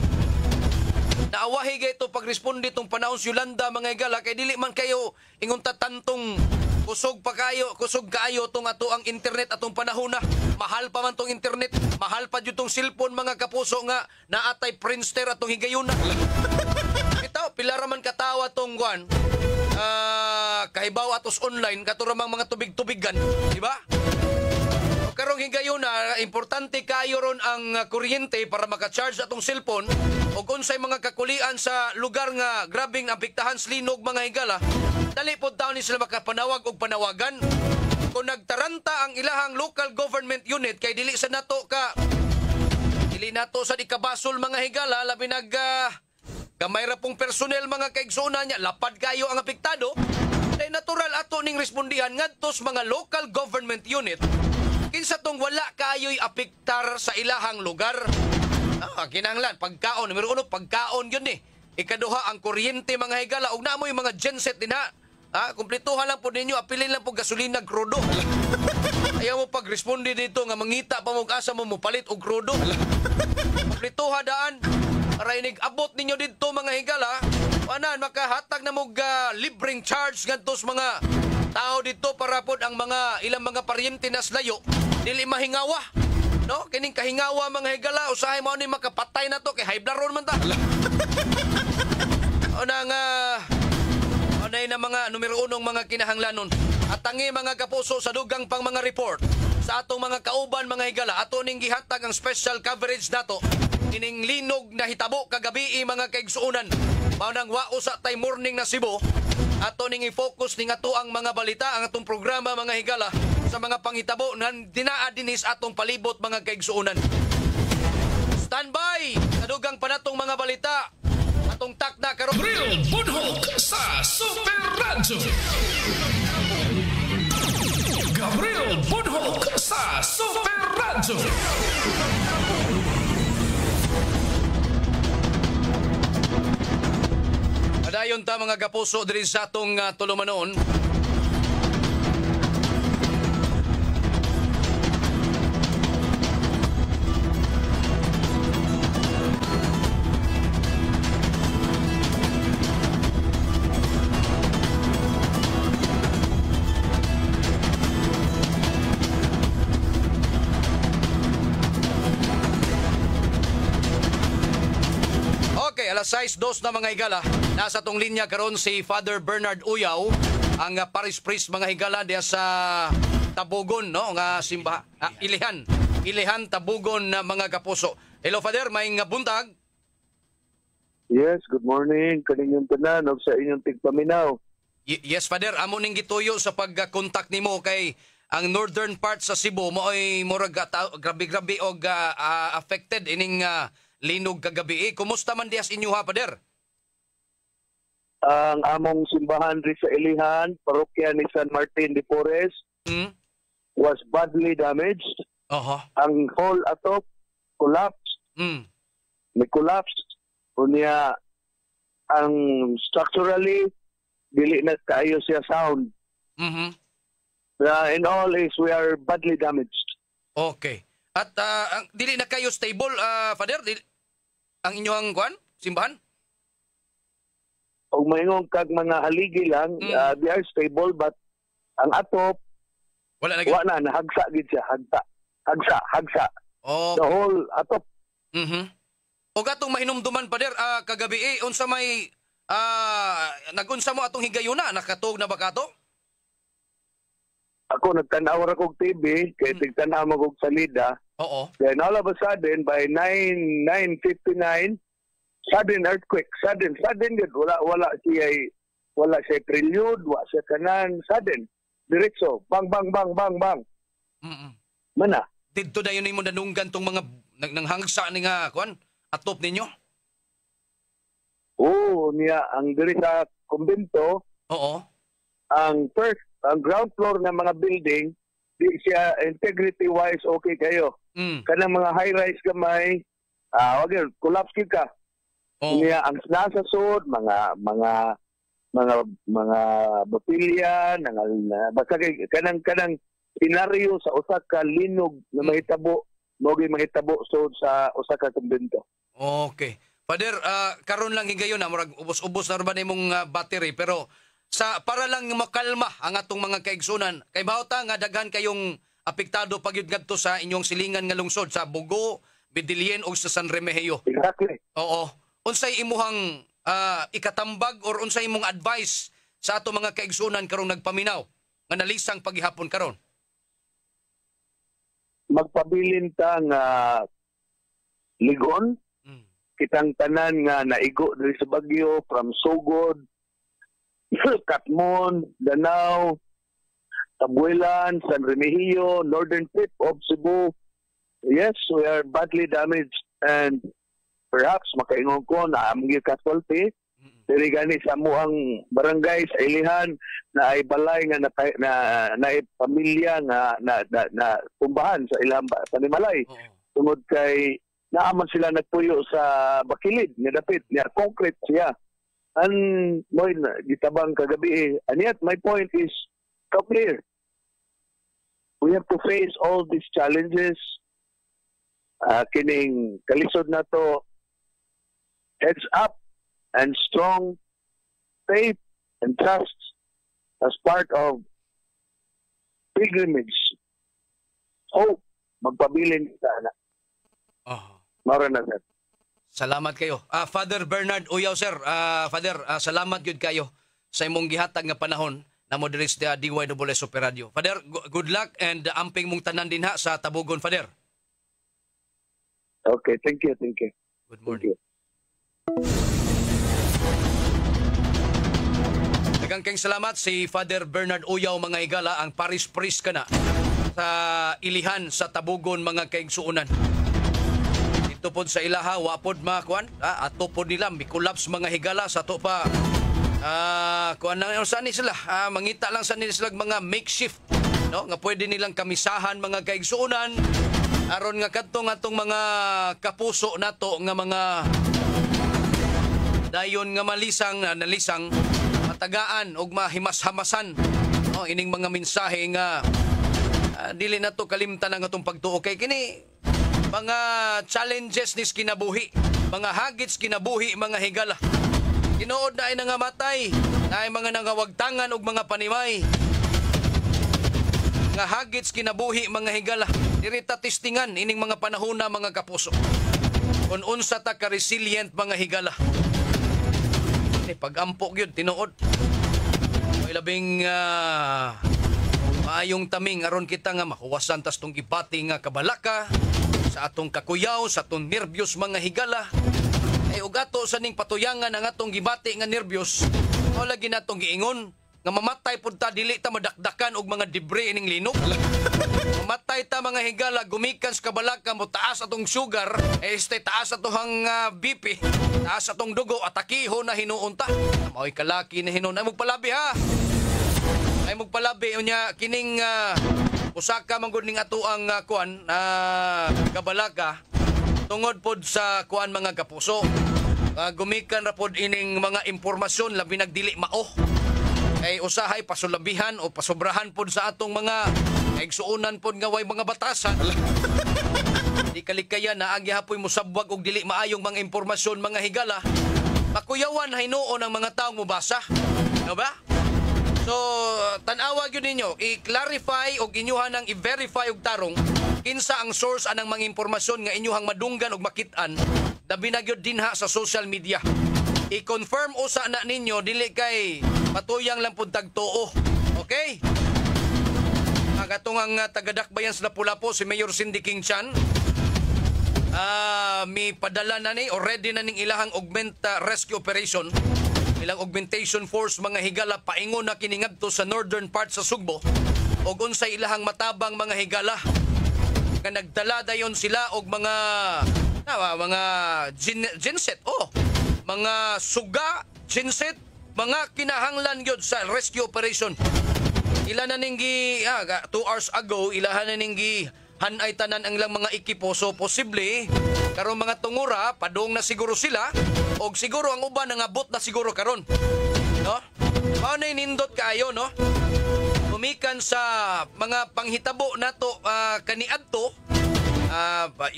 Naawahi gay to pagresponde tong panahon sa Yolanda mga higala kay dili man kayo ingon tatantong kusog kaayo tong ato ang internet atong panahon na mahal pa man tong internet, mahal pa jud tong cellphone mga kapuso nga naatay Friendster atong higayuna. Pila raman katawa tong kuan kahibaw atos online katuramang mga tubig-tubigan, di ba? Karong higayon na importante kayo ron ang kuryente para maka-charge atong cellphone o unsay mga kakulian sa lugar nga grabing apektahan sa linog mga higala. Dali pod taon ni sila makapanawag og panawagan. Kung nagtaranta ang ilahang local government unit kay dili sa nato sa ikabasol mga higala labi nag gamay ra pong personnel mga kaigsuonan niya, lapad kayo ang apektado, ay natural ato ning respondihan ngadto sa mga local government unit kinsa tong wala kayo'y apektar sa ilahang lugar. Kinahanglan pagkaon, numero 1 pagkaon yun Ikaduha ang kuryente mga higala ug namoy mga genset dinha Kumpletuhan lang po ninyo, apilin lang po gasolina krudo. Ayaw mo pag-responde dito nga mangita pa mo asa mo palit og krudo. Kumpletuha daan. Para inig-abot ninyo dito mga higala. Anan, makahatag na mo libreng charge ngantos mga tao dito para pod ang mga ilang mga paryente nas layo. Dili mahingawa. No? Kining kahingawa mga higala. Usahay mo ni makapatay na to kay high blood ron man ta. Anay na mga numero unong mga kinahanglanon. At tangi mga kapuso sa dugang pang mga report sa atong mga kauban mga higala. Ato ning gihatag ang special coverage nato. Ining linog na hitabo kagabi mga kaigsuunan. Mao nang wao sa time morning na Cebu. Ato ning i-focus ning ato ang mga balita, ang atong programa mga higala sa mga panghitabo na dinaa dinis atong palibot mga kaigsuunan. Standby! Sa dugang pa natong mga balita. Atong takda karon. Gabriel Budhok sa Super Radyo. Gabriel Budhok sa Super Radyo. Adayon ta mga kapuso diri sa atong tulumanon. Okay, alas 6:02 na mga higala. Nasa tong linya karon si Father Bernard Uyaw, ang Parish Priest mga higala diya sa Tabugon, no? Nga Ilihan Tabugon na mga kapuso. Hello Father, may nga buntag. Yes, good morning. Kaninyong tanan og sa inyong tigpaminaw. Yes Father, amo ning gituyo sa pag-contact nimo kay ang northern part sa Cebu mo ay murag grabe-grabe og affected ining linog kagabi. Kumusta man dias inyo ha, Pader? Ang among simbahan ri sa Ilihan, parokya ni San Martin de Porres, was badly damaged. Ang whole atop collapsed. Collapsed. Unya ang structurally dili na kaayo siya sound. In all is we are badly damaged. Okay. At dili na kayo stable, Father? Ang inyong simbahan? O mayroong kag mga haligi lang, they are stable but ang atop, wala na, nahagsa gid siya, hagsa. Okay. The whole atop. O gatong mahinumduman, Pader, kagabi unsa may nagunsa mo atong higayuna, nakatog na ba kato? Ako nagtanaw ra kog TV, kay tigtanaw mo kog salida. Oo. Then all of a sudden, by 9:59, sudden earthquake. Sudden yun. Wala siya prelude, wala siya kanan. Sudden. Diretso. Bang, bang, bang, bang, bang. Mana? Dito na yun mo nanunggan tong mga nanghangsa ni nga, atop ninyo? Oo, niya. Ang diri sa kumbento, oo. Ang ground floor ng mga building, di siya integrity-wise okay kayo. Kanang mga high-rise gamay, collapse ka. Niya ang nasa sud, mga botilya, basta kanang senaryo sa usa ka linog na mahitabo, mahitabo sud sa usa ka kumbento. Okay. Father, karon lang higayon na murag ubos-ubos na ba nimong battery, pero para lang makalma ang atong mga kaigsunan, kay mahota nga daghan kayong apektado pagyud ngadto sa inyong silingan nga lungsod sa Bugo, Bidilien o sa San Remigio. Exactly. Oo. Unsay imuhang ikatambag or unsay imong advice sa ato mga kaigsunan karong nagpaminaw nga nalisang paghihapon karon? Magpabilin ta nga ligon, kitang tanan nga naigo diri sa bagyo from Sugod, Katmon, Danao, Tabuelan, San Remigio, northern tip of Cebu. Yes, we are badly damaged and perhaps makaingon ko na among casualty. Diri gani sa amuang barangay sa Ilihan na ay balay nga na pamilya na tumbahan sa ilang Panimalay. Tungod kay naaman sila nagpuyo sa bakilid nga dapit niya concrete siya. mo gitabang kagabi. And yet, my point is clear. We have to face all these challenges. Kining kalisod na to, heads up and strong faith and trust as part of pilgrimage. Hope, magpabilin sa anak. Mara na, sir. Salamat kayo. Father Bernard Uyaw, sir. Father, salamat yun kayo sa imong gihatag nga panahon na mo diri sa DYWS Super Radio. Father, good luck and amping mong tanan din ha sa Tabugon, Father. Okay, thank you. Good morning. Daghang kayong salamat si Father Bernard Uyaw, mga higala, ang Paris Priest kana sa ilihan sa Tabugon, mga kaigsuunan. Dito po sa ilaha, wapod mga kuan, ato po nila, may collapse mga higala sa to pa. Kuan na saan sila, mangita lang sa nila sila mga makeshift, no? Nga pwede nilang kamisahan mga kaigsuunan aron nga kadtong atong mga kapuso nato nga mga dayon nga malisang nalisang matagaan og mahimas-hamasan, no? Ining mga mensahe nga dili nato kalimtan ang atong pagtuo kay kini mga challenges nis kinabuhi, mga hagits kinabuhi, mga higala. Tinuod na ay nangamatay, na ay mga nangawagtangan og mga panimay. Nga hagits kinabuhi, mga higala. Dirita testingan ining mga panahon na, mga kapuso. Kung unsa ta ka resilient, mga higala. Pag-ampok yun, tinuod. May labing maayong taming aron kita nga makuwasan tas tong gibati nga kabalaka sa atong kakuyaw, sa atong nervyos, mga higala. Ugato sa ning patuyangan ang atong gibati nga nervyos, wala ginatong giingon nga mamatay pud ta, dili ta madakdakan og mga debris ining linok. Mamatay ta, mga higala, gumikan sa kabalaka mo taas atong sugar, taas atong BP, taas atong dugo, atakiho na hinuon ta. Mao'y kalaki na hinuon. Ay magpalabi ha. Ay magpalabi unya kining usaka man gud ning ato ang kuan kabalaka tungod pod sa kuan, mga kapuso. Gumikan ra pod ining mga impormasyon labi nagdili mao. Kay usahay pasulabihan o pasobrahan pod sa atong mga kaigsuonan pod nga way mga batasan. Di kalikayan na agi hapoy musabwag og dili maayong mga impormasyon, mga higala. Makuyawan hinuon ang mga taong mubasa. No ba? So, tanawa gyud ninyo, i-clarify o inyuhan ng i-verify og tarong kinsa ang source anang mga impormasyon nga inyuhang madunggan og makitaan, dabi na gyud dinha sa social media. I-confirm usa na ninyo, dili kay patuyang lang pud tagtuo. Okay? Agatong ang tagadakbayan sa Lapu-Lapu, si Mayor Cindy King Chan, may padala na ni, already na ning ilahang rescue operation, ilang augmentation force, mga higala, paingon na kiningadto sa northern part sa Sugbo, o unsay ilahang matabang, mga higala, nga nagdala dayon sila og mga genset, mga suga, genset, mga kinahanglan gyud sa rescue operation. Ila na ning 2 hours ago, ilahan na ning hanay tanan ang ilang mga ekipo. So posible karon mga tungura padung na siguro sila, og siguro ang uban nangabot na siguro karon, no? Mao na nindot kaayo, no? Kumikan sa mga panghitabo nato kaniadto,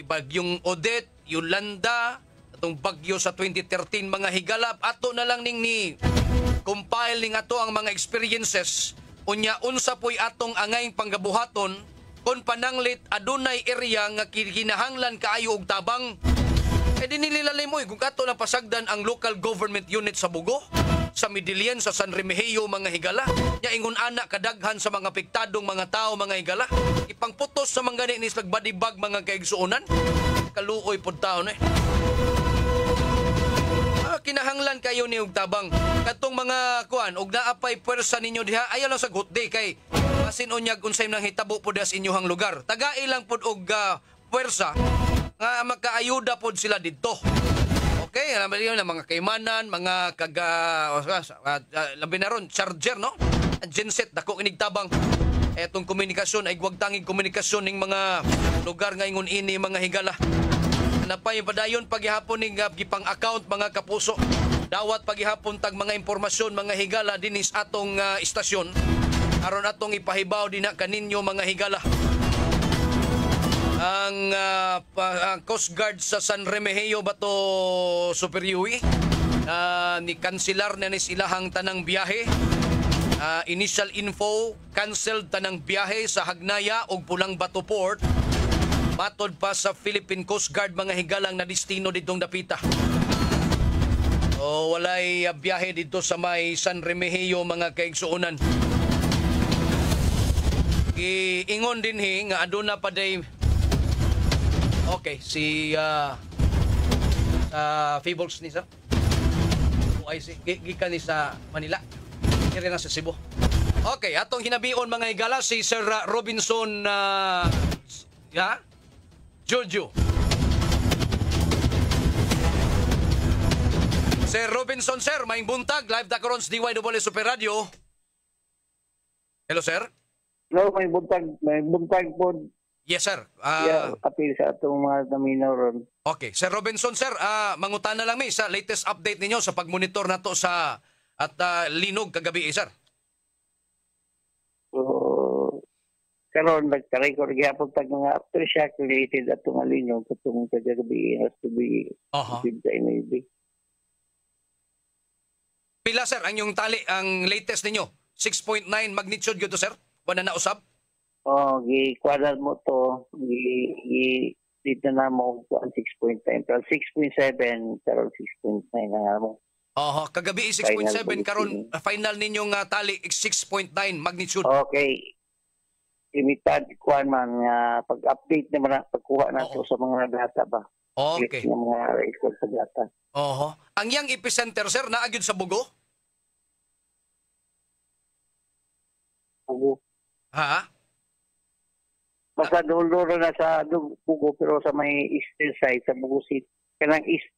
bagyong Odette, Yolanda, atong bagyo sa 2013, mga higala, ato na lang ning ni compile ning ato ang mga experiences unya unsa poy atong angayng panggabuhaton kon pananglit adunay area nga kinahanglan kaayo og tabang. Dinilalay mo kung ato na pasagdan ang local government unit sa Bugo, sa Midilian, sa San Remigio, mga higala. Nya ingon ana kadaghan sa mga apektadong mga tao, mga higala. Ipangputos sa mga ni slag body bag, mga kaigsuonan. Kaluoy pod taon kinahanglan kayo ni og tabang. Katong mga kuan og naapay pwersa ninyo diha, ayaw lang sa good day kay masin unyag unsay nang hitabo pod sa inyong lugar. Tagai lang pod og pwersa nga makaayuda pod sila didto. Okay, alam niyo na mga kaymanan, mga labi na ron charger, no? Genset dako inig tabang. Etong komunikasyon ay gwagtangig komunikasyon ning mga lugar nga ingon ini, mga higala. Napay padayon paghihapon ning gipang account, mga kapuso. dawat paghihapon tag mga impormasyon mga higala dinis atong istasyon aron atong ipahibaw din na kaninyo mga higala. Ang Coast Guard sa San Remigio bato Superior ni kanselar na ni silahang tanang biyahe. Initial info, canceled tanang biyahe sa Hagnaya ug Pulang Bato Port. Matod pa sa Philippine Coast Guard mga higalang na destino ditong dapita. So, walay biyahe dito sa may San Remigio mga kaigsuonan. Ingon din nga aduna pa day. Okay, si Feebles ni sir. Gikan ni sa Manila. Kiri na sa Cebu. Okay, atong hinabion mga higala si Sir Robinson Jojo. Sir Robinson, sir, maing buntag, live da karon sa DYWS Super Radio. Hello, sir. Hello, may buntag po. Yes, sir. Apil sa atong mga naminaw ron. Okay, Sir Robinson, sir, mangutana lang mi sa latest update ninyo sa pagmonitor nato sa linog kagabi, sir. So, karon nagka-record gyapon tag mga aftershock related atong linog katong kagabi has to be maybe. Pila, sir, ang yung tali, ang latest ninyo? 6.9 magnitude gyud to, sir? Wala na usab? Gi-quadrat mo to, dito na mo 6.9, pero 6.7, pero 6.9 na mo. Kagabi 6.7, karon final ninyong tali 6.9 magnitude. Okay. Limited kuan man pag-update naman pagkuha nato sa mga data ba. Okay. Yung mga record sa data. Ang yang epicenter, sir, naagid sa Bugo? Bugo. Ha? Basta dulo na sa Bugo pero sa may eastern side sa Bugo City. Kanang east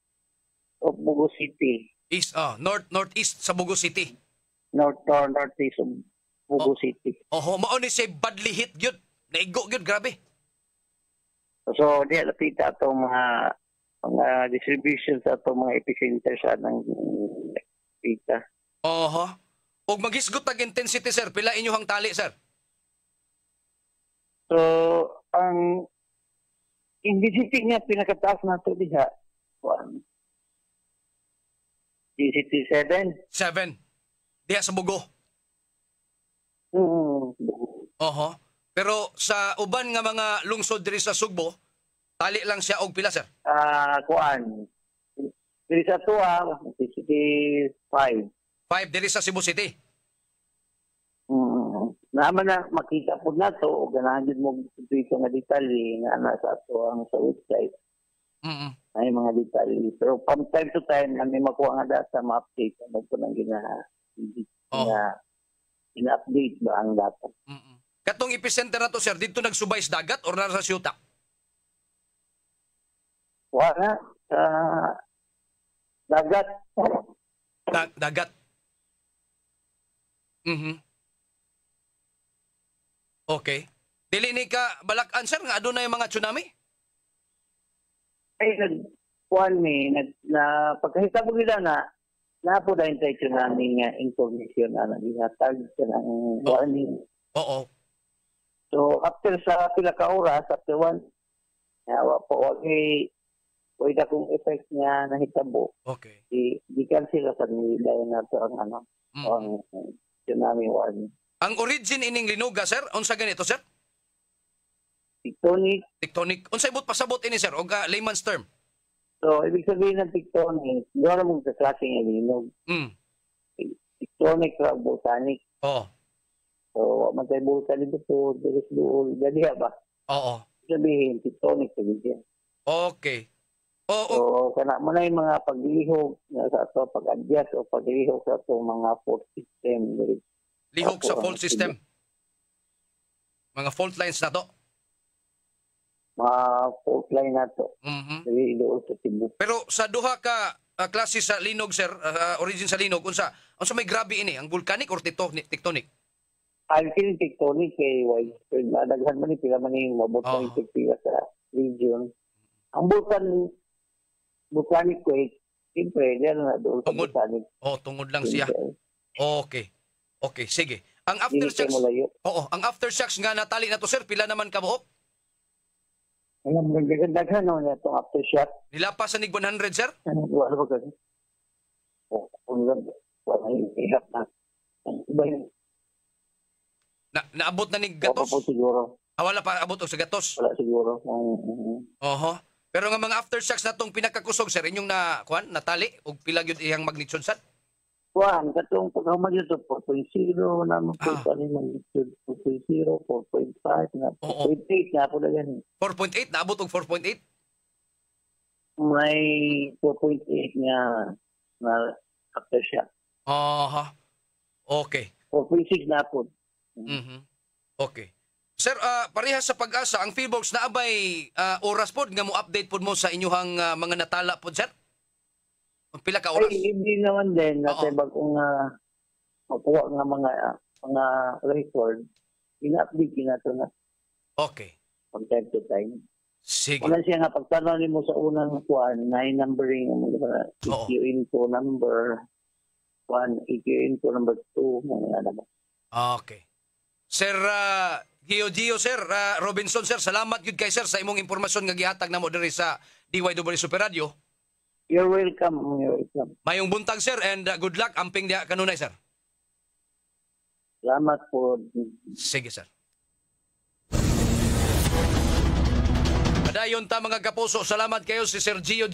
of Bugo City. East, northeast sa Bugo City. Northeast of Bugo City. Mao ni say badly hit gyud. Naigo gyud, grabe. So, di lapita atong mga distribution sa atong mga epicenter sa nang pita. Ug maghisgot tag intensity, sir, pila inyong tali, sir? So, ang intensity niya pinakataas nato diha. Intensity 7. 7. Diha sa Bugo. Pero sa uban nga mga lungsod diri sa Sugbo, tali lang siya og pila, sir? Kuan. Diri sa tuwa, intensity 5. 5 diri sa Cebu City. Naman na makita po na to, ganahan din mo dito nga detalye nga nasa ato ang sa website. Ay mga detalye. Pero from time to time, na may makuha nga data, ma-update. Ano po nang ina-update ba ang data? Katong epicenter na to, sir, dito nagsubay sa dagat or nasa siyuta? Wala. Dagat. Dagat. Okay. Dili ni ka balak-an, sir, nga adunay mga tsunami? Ay, pagkahitabo nila na po dahil tayo tsunami nga information na naghatag sa ng warning. So, after sa pila ka oras, after 1, yawa po, wala akong effect niya nahitabo. Okay. Di cancel sa nila na ito ang tsunami warning. Ang origin ining linuga, sir, unsa ganito, sir? Tectonic. Unsay pasabot ini, sir, o layman's term? So, ibig sabihin ng tectonic, doon mong kaklase ng linog. Tectonic ra volcanic. So, matay volcanic dito, there is doon, gadiha ba? Sabihin, tectonic sa gidya. Okay. So, kana mo na yung mga paglihog sa ito, pag-adjust o paglihog sa ito, mga fault system. Lihog sa fault system. Mga fault lines na to? Mga fault line na to. Pero sa duha ka klase sa linog, sir, origin sa linog, unsa may grabe ini? Ang volcanic or tectonic? Ang tectonic kay widespread. Daghan man ni pila man yung mabot ng pila sa region. Ang volcanic quake, Siyempre, diyan na doon sa Tungod. Butanig. Tungod lang siya. Okay. Okay, sige. Ang aftershocks, ang aftershocks nga natali na to, sir, pila naman kabuok? Alam, nagdagan na itong aftershock. Nilapas sa nig 100, sir? Wala ba kasi? Wala yung ihap na. Iba yun. Naabot na nig gatos? Wala po siguro. Wala pa abot og sa gatos? Wala siguro. Oho. Pero nga mga aftershocks na itong pinakakusog, sir, inyong natali o pila yun iyang magnitude, sir? Kuan, katong pagkamag ito, 4.0 naman po pa rin magnitude, 4.0, 4.5, 4.8 na po na yan. 4.8? Naabot og 4.8? May 4.8 nga na aftershock. Okay. 4.6 na po. Okay. Sir, parehas sa Pag-asa, ang Philbox na abay oras po nga mo update po mo sa inyuhang mga natala po, sir? Pila ka oras? Ay, hindi naman din. Kasi bagong makuha nga mga record, ina-update nato na. Okay. From time to time. Sige. Wala siya nga, pagtanong mo sa unang kuhaan, na numbering, EQ info number 1, EQ info number 2, mga naman. Okay. Sir, Gio, sir, Robinson, sir, salamat yun kay sir sa imong impormasyon nga gihatag na mo diri sa DYW Super Radio. You're welcome. You're welcome. Mayong buntag, sir, and good luck. Amping diha kanunay, sir. Salamat po. Sige, sir. Padayon ta mga kapuso, salamat kayo si Sir Gio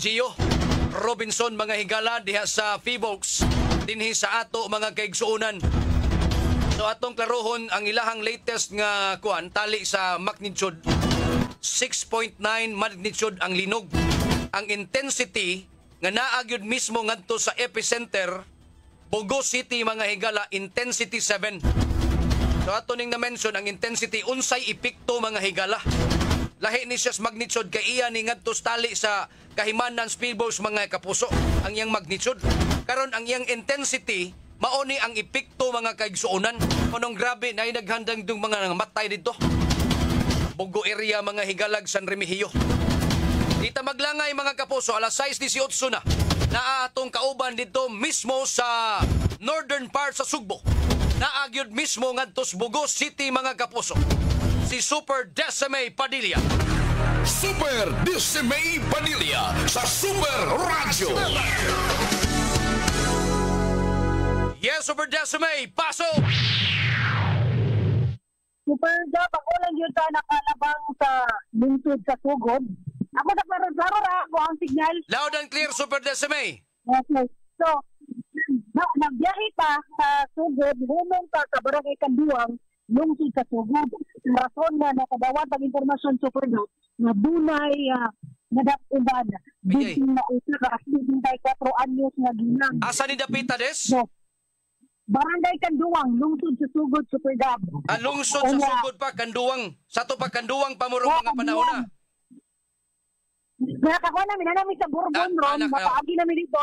Robinson, mga higala diha sa Philbox dinhi sa ato mga kaigsuonan. So atong klarohon ang ilahang latest nga tali sa magnitude 6.9 magnitude ang linog. Ang intensity nga naagyod mismo ngadto sa epicenter Bogo City, mga higala, intensity 7. So ato ning na-mention ang intensity unsay epekto, mga higala. Lahi ni siyas magnitude kay iya ni ngadto tali sa kahimanan Philbox, mga kapuso. Ang iyang magnitude karon ang iyang intensity mao ni ang epekto, mga kaigsuonan. Kunong grabe na naghandang dung mga matay dito. Bogo area, mga higalag, San Remigio. Dita maglangay, mga kapuso, alas 6:18 na. Naatong kauban dito mismo sa northern part sa Sugbo. Naagyod mismo ngadto sa Bogo City, mga kapuso. Si Super Decime Padilla. Super Decime Padilla sa Super Radio. Yes, Super Decime, pasok! Super job, ako lang yun ka nakalabang sa lungsod sa Sugod. Ako sa klaro ako ang signal. Loud and clear, Super Decime. Okay. So, nagbiyahe pa sa Sugod, humong pa sa Barangay Kanduang, lungsod sa Sugod. Rason na nakadawat ang informasyon, Super Job, na dunay nadapuban. Dito na usa ka asli 4 anyos nga ginang. Asa ni Dapita des? So, Barangay Kanduang, lungsod sa Sugod, Super Job. Lungsod sa Sugod pa, Kanduang. Sa to pa Kanduang pamurong mga panahon na. Nakakuha namin sa Bourbon Ron, makaagi namin dito.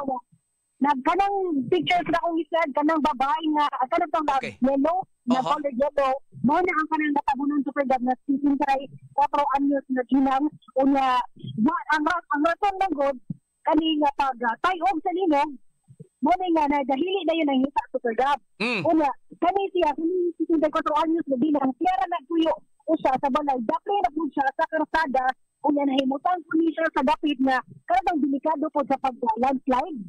Nagkanang pictures na kong isad, kanang babae nga, kanang itong yellow, na colored yellow. Mo na ang kanang natabunan Super Job na sisintray 4 anyos na ginang. Unya, ang rason ng God, kaning pag tayog sa linog, mo na nga na dahili na yun ang hita Super Job. Unya, kani siya, kani 64 anyos na ginang, siya na nagtuyo usa sa balay. Dapre na po siya sa karsada, unya nahimutan po niya sa dapit na kanang delikado po sa pag-landslide.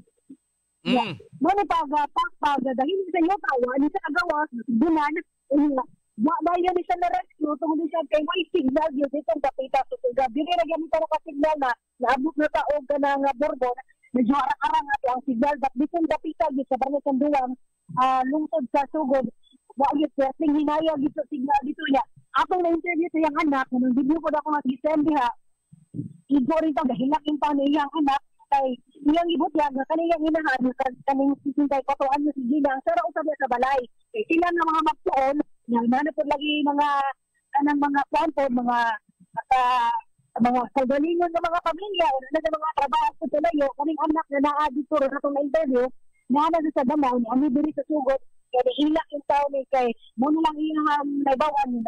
Yeah. Muna pag dahil sa iyo tawa, ni sa agawas, dunan, dayon ni sa na-rescue, tungkol siya kay may signal, yun itong kapita sa Sugab. Yun yung nagamit na signal na naabot na taog ka ng Bourbon, medyo arang-arang natin ang signal, but ditong kapita, yun sa Barangay Kanduang, lungsod sa Sugod, wayot siya, sing hinayag dito signal dito niya. Atong na-interview ito yung anak, nung video ko na ako nag-December ha, igo rin ito, dahilakin pa na iyang anak, kay iyang ibutya nga kaniyang inahan kaning 64 anyos si Ginang sara usab sa balay kay sila nga mga magtuon nga po lagi mga kanang mga kwento mga kagalingon ng mga pamilya o na mga trabaho sa tulayo kaning anak na naa dito sa atong interview na sa Damao ni ami diri sa Sugod kay hilak yung taon ni kay mo na lang iyang naibawan ni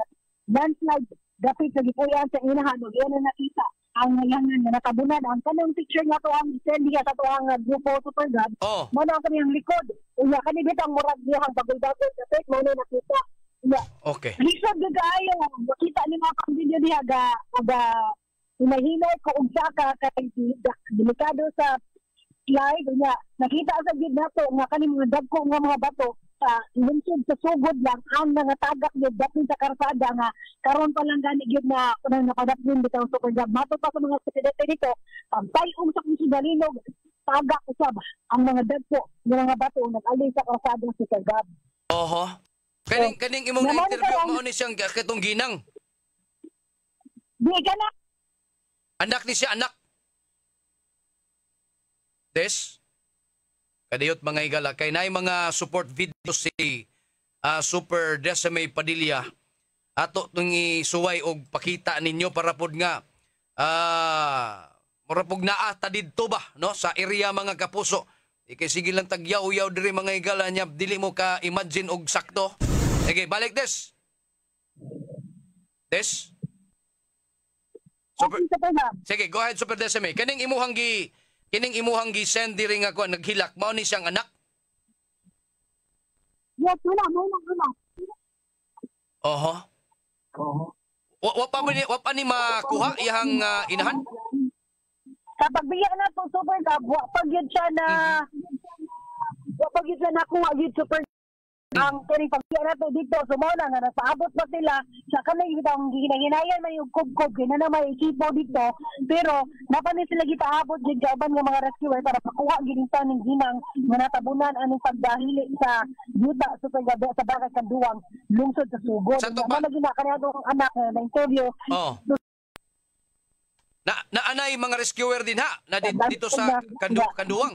landslide dapit sa gipuyan sa inahan ug yan na nakita ang ngayangan nga natabunan ang kanang picture nga to ang sendi sa to ang grupo Super God. Mo na ang kaniyang likod. Unya kani bitang murag dihang bagol-bagol dapit mo na nakita. Unya. Okay. Lisod gyud kaayo makita ni mga pang video diha aga hinahinay ko og saka kay delikado sa slide unya nakita sa gid nato nga kani mga dagko nga mga bato lungsod sa sugod lang ang mga tagak gyud dapit sa karsada nga karon pa lang gani gyud na kunang napadapin bitaw Super God mato pa sa mga presidente dito pagpayong sa kusidalinog tagak usab ang mga dagko nga mga bato nag-ali sa karsada sa Super God. Oho. Kaning imong interview mao ni siyang katong ginang. Di kana. Anak ni siya anak. Des. Kadayot mga higala kay naay mga support video si Super Decime Padilla ato tung isuway og pakita ninyo para pod nga mura pog naa ta didto ba no sa area mga kapuso. Kay sige lang tagyaw-yaw diri mga higala nya dili mo ka imagine og sakto. Sige, balik Des. Des. Super. Sige, go ahead Super Decime. Kining imuhang gi send diri nga ko naghilak mao ni siyang anak. Yes, wala mo na. Oho. Wa pa ni makuha iyang inahan? Kapag biya na to Super God, wa pag yun siya na nakuha yun Super ang kani pagbiya na to dito sumona nga nasaabot pa sila sa kanay bitang ginahinayan man yung kubkob kina na may ekipo dito pero napani sila gitaabot gid sa uban nga mga rescuer para makuha gid ning ginang nga natabunan aning pagdahili sa yuta Super God sa Barangay Kanduang lungsod sa Sugod. Ano gina kaniadtong anak na interview. Na anay mga rescuer din ha na dito sa Kanduang.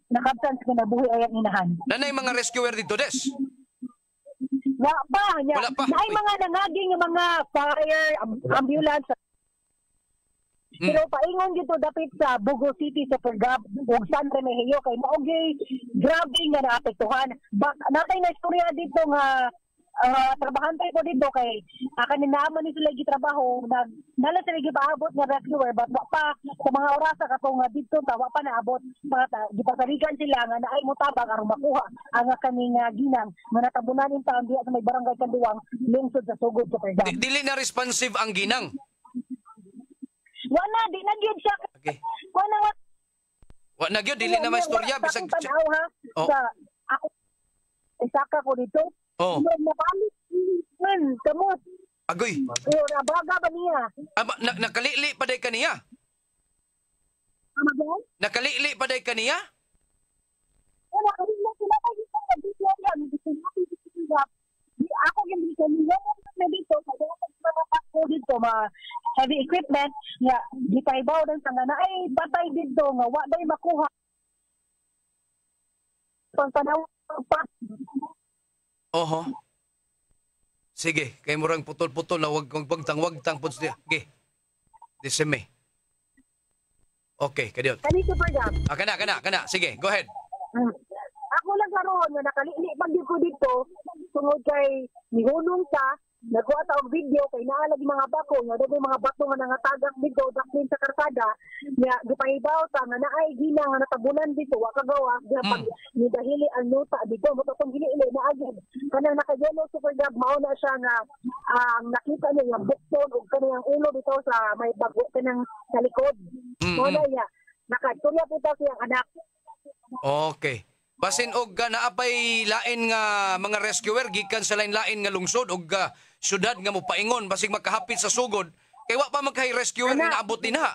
Nakabtan sa nabuhi ayang inahan. Nanay mga rescuer dito Des? Wala pa. Naay mga nangaging mga fire, ambulance. Pero paingon dito dapit sa Bugo City sa Pergab ug San Remigio kay maogi grabe nga naapektuhan. Natay na istorya dito nga trabahantay ko dito kay kaninaman ni sila gitrabaho nala sila gipaabot nga rescuer but wa pa sa mga oras katong dito wa pa naabot gipasaligan sila nga naay motabang aron makuha ang kaning ginang nga natabunan in taon diha sa may Barangay Kanduang lungsod sa Sugod sa Pergab. Dili na responsive ang ginang. Wala di na gyud siya. Okay. Wa na gyud dili na maistorya bisag sa ako isaka ko dito. Napalit kamot. Agoy. Nabaga ba niya? Nakalili pa day kaniya? Nakalili pa day kaniya? Wala, kanina sila tayo sa video yan. Ako yung kaniya na dito. Kaya mga takbo dito, mga heavy equipment. Di tayo ba din sa nga na ay batay dito nga. Wa day makuha. Pagpanaw pa. Oho. Sige, kay murang putol-putol na wag pagtang pud siya. Okay. Decime. Okay, kadiyot. Kanito pa jam. Kana. Sige, go ahead. Ako lang karon nga nakalili pag ko dito tungod kay nihunong sa nagkuha ta og video kay naa lagi mga bako nga dagay mga bato nga nangatagak dito daplin sa karsada nya gipahibaw ta nga naay ginang nga natabunan dito wa kagawa pag ni dahili ang nuta dito mo tong gili na agad kanang nakayelo Super God mao na siya nga nakita niya yung bukton ug kanang ulo dito sa may bago kanang sa likod mo na niya nakatulya po ta siyang anak. Okay. Basin og naapay lain nga mga rescuer gikan sa lain-lain nga lungsod og syudad nga mopaingon basig makahapit sa sugod kay wa pa magkay rescuer nga naabot din ha.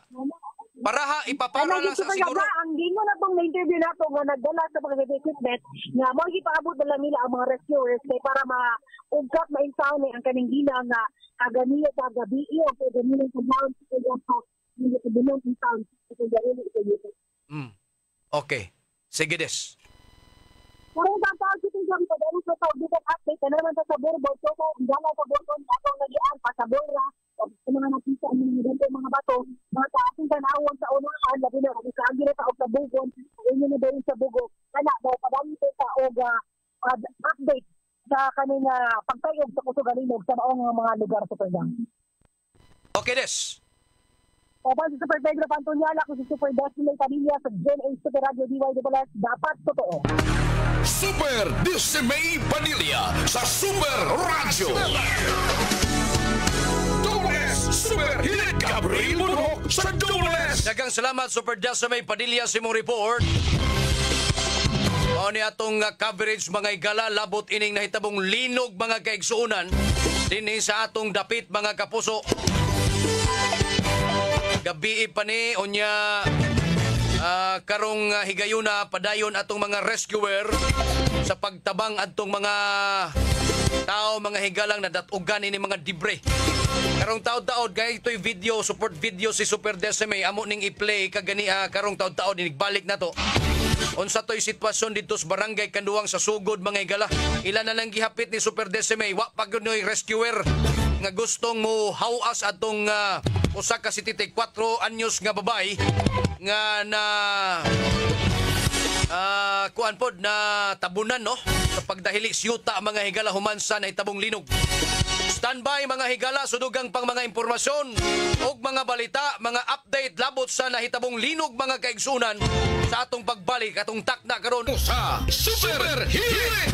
Para ha ipapara lang sa siguro. Ang gingon na tong interview nato nga nagdala sa mga equipment nga mo gipaabot dala nila ang mga rescuers kay para maugkat ma-insaw ang kaning ginang nga kaganiya sa gabi iyo pwede nila sa down sa hindi ko binon in town sa dali ito. Okay. Sige des. Kung tatawag ko itong sa dali sa tawag dito update na naman sa Borbon so dala sa Borbon akong nagian pa sa Borra sa mga nakita ang mga bato mga ating tanawon sa unahan labi na kami sa agila sa sa Bogon inyo na dayon sa Bugo kana daw padami sa og update sa kaning pagtayog sa kusog-alinog sa maong mga lugar sa Perdang. Okay, Des. Opan si Super Pedro Pantonyala, kung si Super Destiny Padilla sa Gen A Super Radio DYWS, dapat totoo. Super Destiny Padilla sa Super Radio. Super Hit Gabriel Munok sa Dubles. Daghang salamat Super Destiny Padilla sa imong report. Mao ni atong coverage mga higala, labot ining nahitabong linog mga kaigsuunan dinhi sa atong dapit mga kapuso. Gabi pa ni unya karong higayuna padayon atong mga rescuer sa pagtabang adtong mga tao, mga higalang nadatugan ini mga dibre. Karong taod-taod kay ito'y video, support video si Super Decime amo ning i-play kagani karong taod-taod inigbalik na to. Unsa to'y sitwasyon dito sa barangay Kanduang sa Sugod mga higala. Ilan na lang gihapit ni Super Decime, wa pa gyud noy rescuer nga gustong mo hawas atong usa ka 74 anyos nga babay nga na kuan pod na tabunan no sa pagdahili siyuta mga higala human sa nahitabong linog. Standby mga higala, sudugang pang mga impormasyon ug mga balita, mga update labot sa nahitabong linog mga kaigsunan sa atong pagbalik atong takna karon Sa Super Hit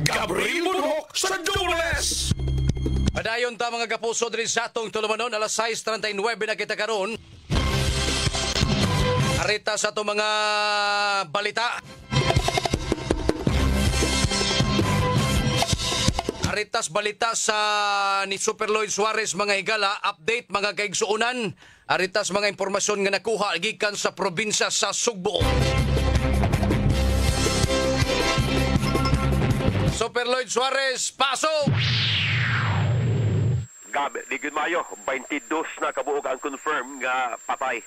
Gabriel Munok sa Dubles. Padayon ta mga kapuso diri sa atong tulumanon, alas 6:39 na kita karon. Arita sa atong mga balita. Aritas balita sa ni Super Lloyd Suarez mga higala, update mga kaigsuunan. Aritas mga impormasyon nga nakuha gikan sa probinsya sa Sugbo. Super Lloyd Suarez, pasok! Gabi, ligid mayo, 22 na kabuok ang confirm nga patay.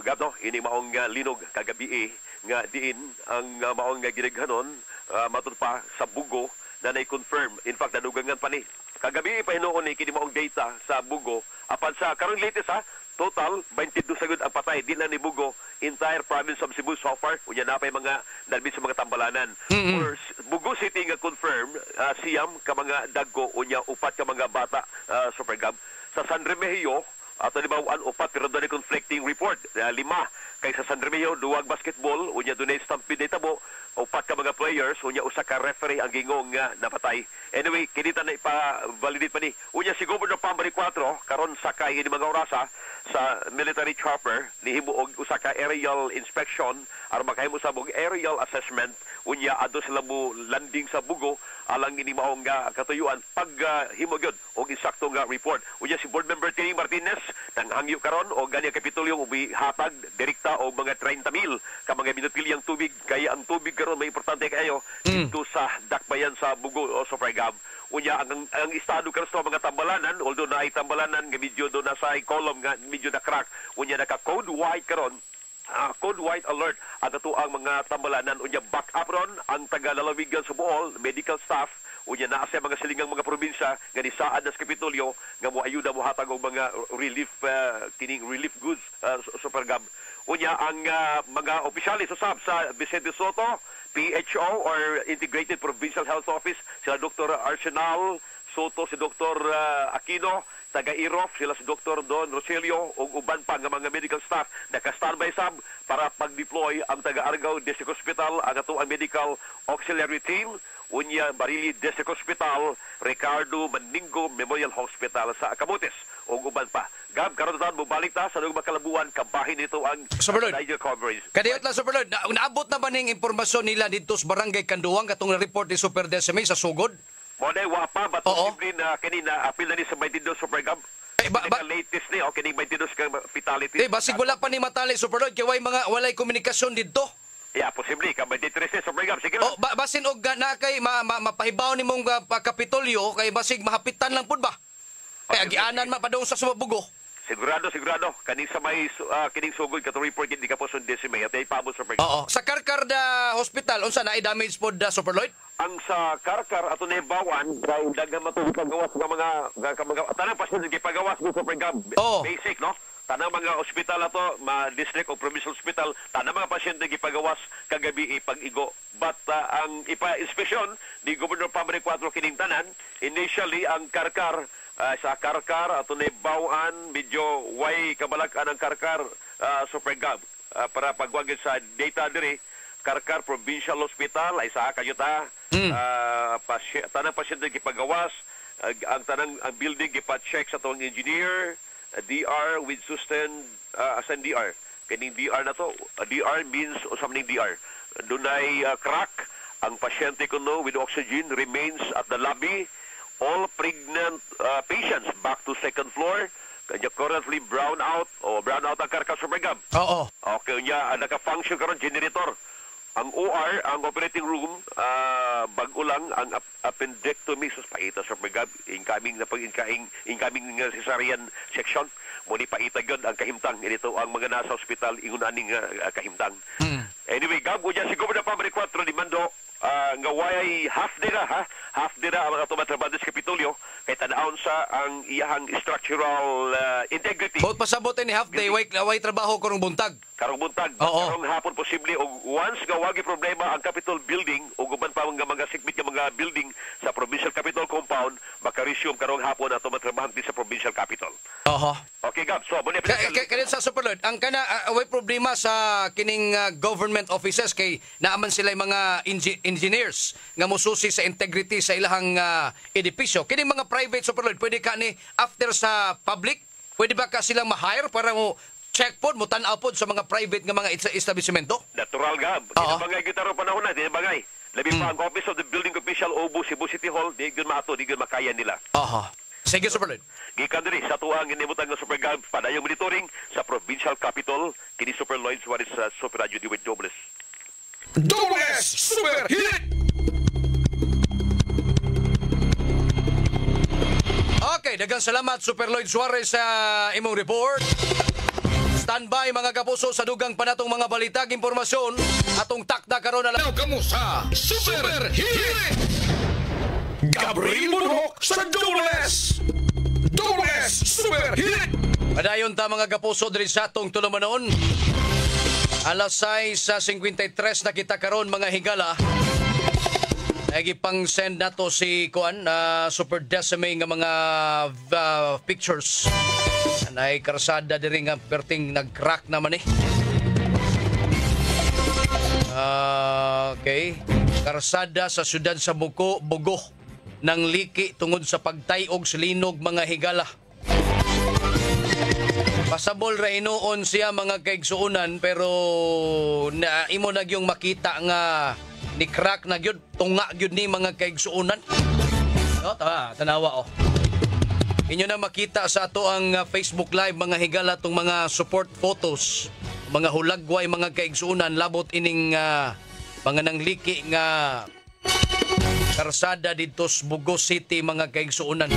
Gabno, ini maong linog kagabi nga diin ang maong ginighanon matod pa sa Bugo na nay-confirm. In fact, nadugangan pa ni. Kagabi pa hinuon ni kini maong data sa Bugo. Apan sa karong latest total 22 sagud ang patay din na ni Bugo, entire province of Cebu so far. Unya na pay mga dalbit sa mga tambalanan. For Bugo City nga confirm siyam ka mga dagko unya upat ka mga bata Super Gab. Sa San Remigio ato libawaan upat pero doon conflicting report. 5 kay sa San Remigio duwag basketball unya dunay stampede tabo. Upat ka mga players, unya usa ka referee ang gingong nga napatay. Anyway, kinita na ipa-validate pa ni. Unya si Governor Pambari 4, karon sakay ini mga orasa sa military chopper, nihimo og usa ka aerial inspection, aron makahimo sa bug aerial assessment, unya adto sila mo landing sa Bugo, alang ini maong katuyuan pag himo gyud og insakto nga report. Unya si Board Member Tini Martinez, nang hangyo karon og gani kapitulyo ubi hatag direkta og mga 30,000 ka mga binupilyang tubig, kaya ang tubig karon may importante kayo dito sa dakbayan sa Bugo o sa Pregab. Unya ang estado karon sa mga tambalanan, although na ay tambalanan nga medyo do na sa column nga medyo na crack, unya naka code white karon. Code white alert ang ato ang mga tambalanan. Unya back up ron ang taga-lalawigan sa Bohol, medical staff. Unya naa sa mga silingang mga probinsya nga ni saad sa Kapitolyo nga moayuda mo hatag og mga relief kining relief goods sa Pregab. Unya ang mga opisyalis usab sa Vicente Soto, PHO or Integrated Provincial Health Office, sila Dr. Arsenal Soto, si Dr. Aquino, taga-IROF, sila si Dr. Don Rogelio ug uban pa nga mga medical staff naka-standby sab para pag-deploy ang taga-Argao District Hospital, ang ato ang medical auxiliary team, unya Barili District Hospital, Ricardo Mandingo Memorial Hospital sa Camotes ug uban pa. Gab, karon taon balik ta sa mga kalabuan kabahin nito ang radio coverage. Kadiyot lang Super Lord, naabot na ba ning impormasyon nila dito sa barangay Kanduang katong report ni Super Decime sa Sugod? Mo day wa pa but possibly na kanina apil na ni sa 22 Super Gab. Latest ni okay ning 22 ka fatality. Basig wala pa ni matali Super Lord kay walay komunikasyon didto. Yeah, posible ka 23 sa Super Gab. Sige. Basin og na kay mapahibaw nimong Kapitolyo kay basig mahapitan lang pud ba? Kay agianan mapadong sa Sumabugo. Sigurado. Kaning sa may kining sugod katong report hindi ka po sun Decime at ay pabot sa Super Gab. Oo. Sa Karkarda Hospital unsa na damage pod Super Lloyd? Ang sa Karkar ato na bawan dahil daghang matulog pagawas ng mga tanang pasyente gipagawas mo sa Super Gab. Basic no. tanang mga ospital ato, district o provincial hospital, tanang mga pasyente gipagawas kagabi pag-igo. But ang ipa-inspeksyon ni Governor Pabrik 4 kining tanan, initially ang karkar sa karkar ato na bawaan, medyo way kabalakan ang karkar Super Gab para pagwagin sa data diri. Karkar Provincial Hospital ay sa kayuta, tanang pasyente gipagawas, ang building gipa-check sa tong engineer, DR with sustained asan DR. Kaning DR na to, DR means o something DR. Dunay crack, ang pasyente kuno with oxygen remains at the lobby. All pregnant patients back to second floor. Kanya currently brown out ang karkas sa Megab. Oo. Okay, naka-function karon generator. Ang OR, ang operating room, bago lang ang appendectomy sa paita sa Megab, incoming cesarean section. Muni paita yun ang kahimtang. Ito ang mga nasa ospital, ingunaning kahimtang. Anyway, gago dyan si Governor Pabrik 4 di Mando, nga way half dira ang mga tumatrabaho sa Kapitolyo kay tanaon sa ang iyahang structural integrity. Bot pasabot ni half day way trabaho karong buntag. Karong hapon posible og once nga wagi problema ang Capitol building o guban pa mga sikbit nga mga building sa Provincial Capitol compound maka-resume karong hapon ato matrabahan din sa Provincial Capitol. Okay, Gab. So, kanil sa Superlord, ang way problema sa kining government offices kay naaman sila mga engineers nga mususi sa integrity sa ilahang edipisyo. Kining mga private Superlord, pwede ka ni after sa public, pwede ba ka silang ma-hire para mo check po, mo tan-aw po sa mga private nga mga establishmento? Natural, Gab. Tinabangay gitaro panahon na, tinabangay. Labi pa ang Office of the Building Official Obu, Cebu City Hall, di yun maato, di yun makaya nila. Sige, Superlord. Gikan diri sa tuang inimutang ng Super Gab, padayong monitoring sa Provincial Capitol, kini Super Lloyd Suarez sa Super Radio Diwait Dobles. Dobles Super Hit! Okay, daghang salamat Super Lloyd Suarez sa imong report. Standby mga kapuso sa dugang panatong mga balitag impormasyon atong takda karon na Kamo sa Super Hit! Gabriel Munhok sa Dobles! Dobles Super Hit! Padayon ta mga kapuso diri sa atong tulumanon. Alas 6:53 na kita karon mga higala. Nagipang send nato si Kuan Super Decime nga mga pictures. Anay karsada diri nga perting nag-crack naman okay. Karsada sa syudad sa Bugo ng liki tungod sa pagtayog sa linog mga higala. Pasabol ra inoon siya mga kaigsuunan pero imo na yung makita nga ni crack na gyud tunga gyud ni mga kaigsuunan. Tanawa Inyo na makita sa ato ang Facebook Live mga higala tong mga support photos, mga hulagway mga kaigsuunan labot ining mga nangliki nga karsada dito sa Bugo City mga kaigsuunan.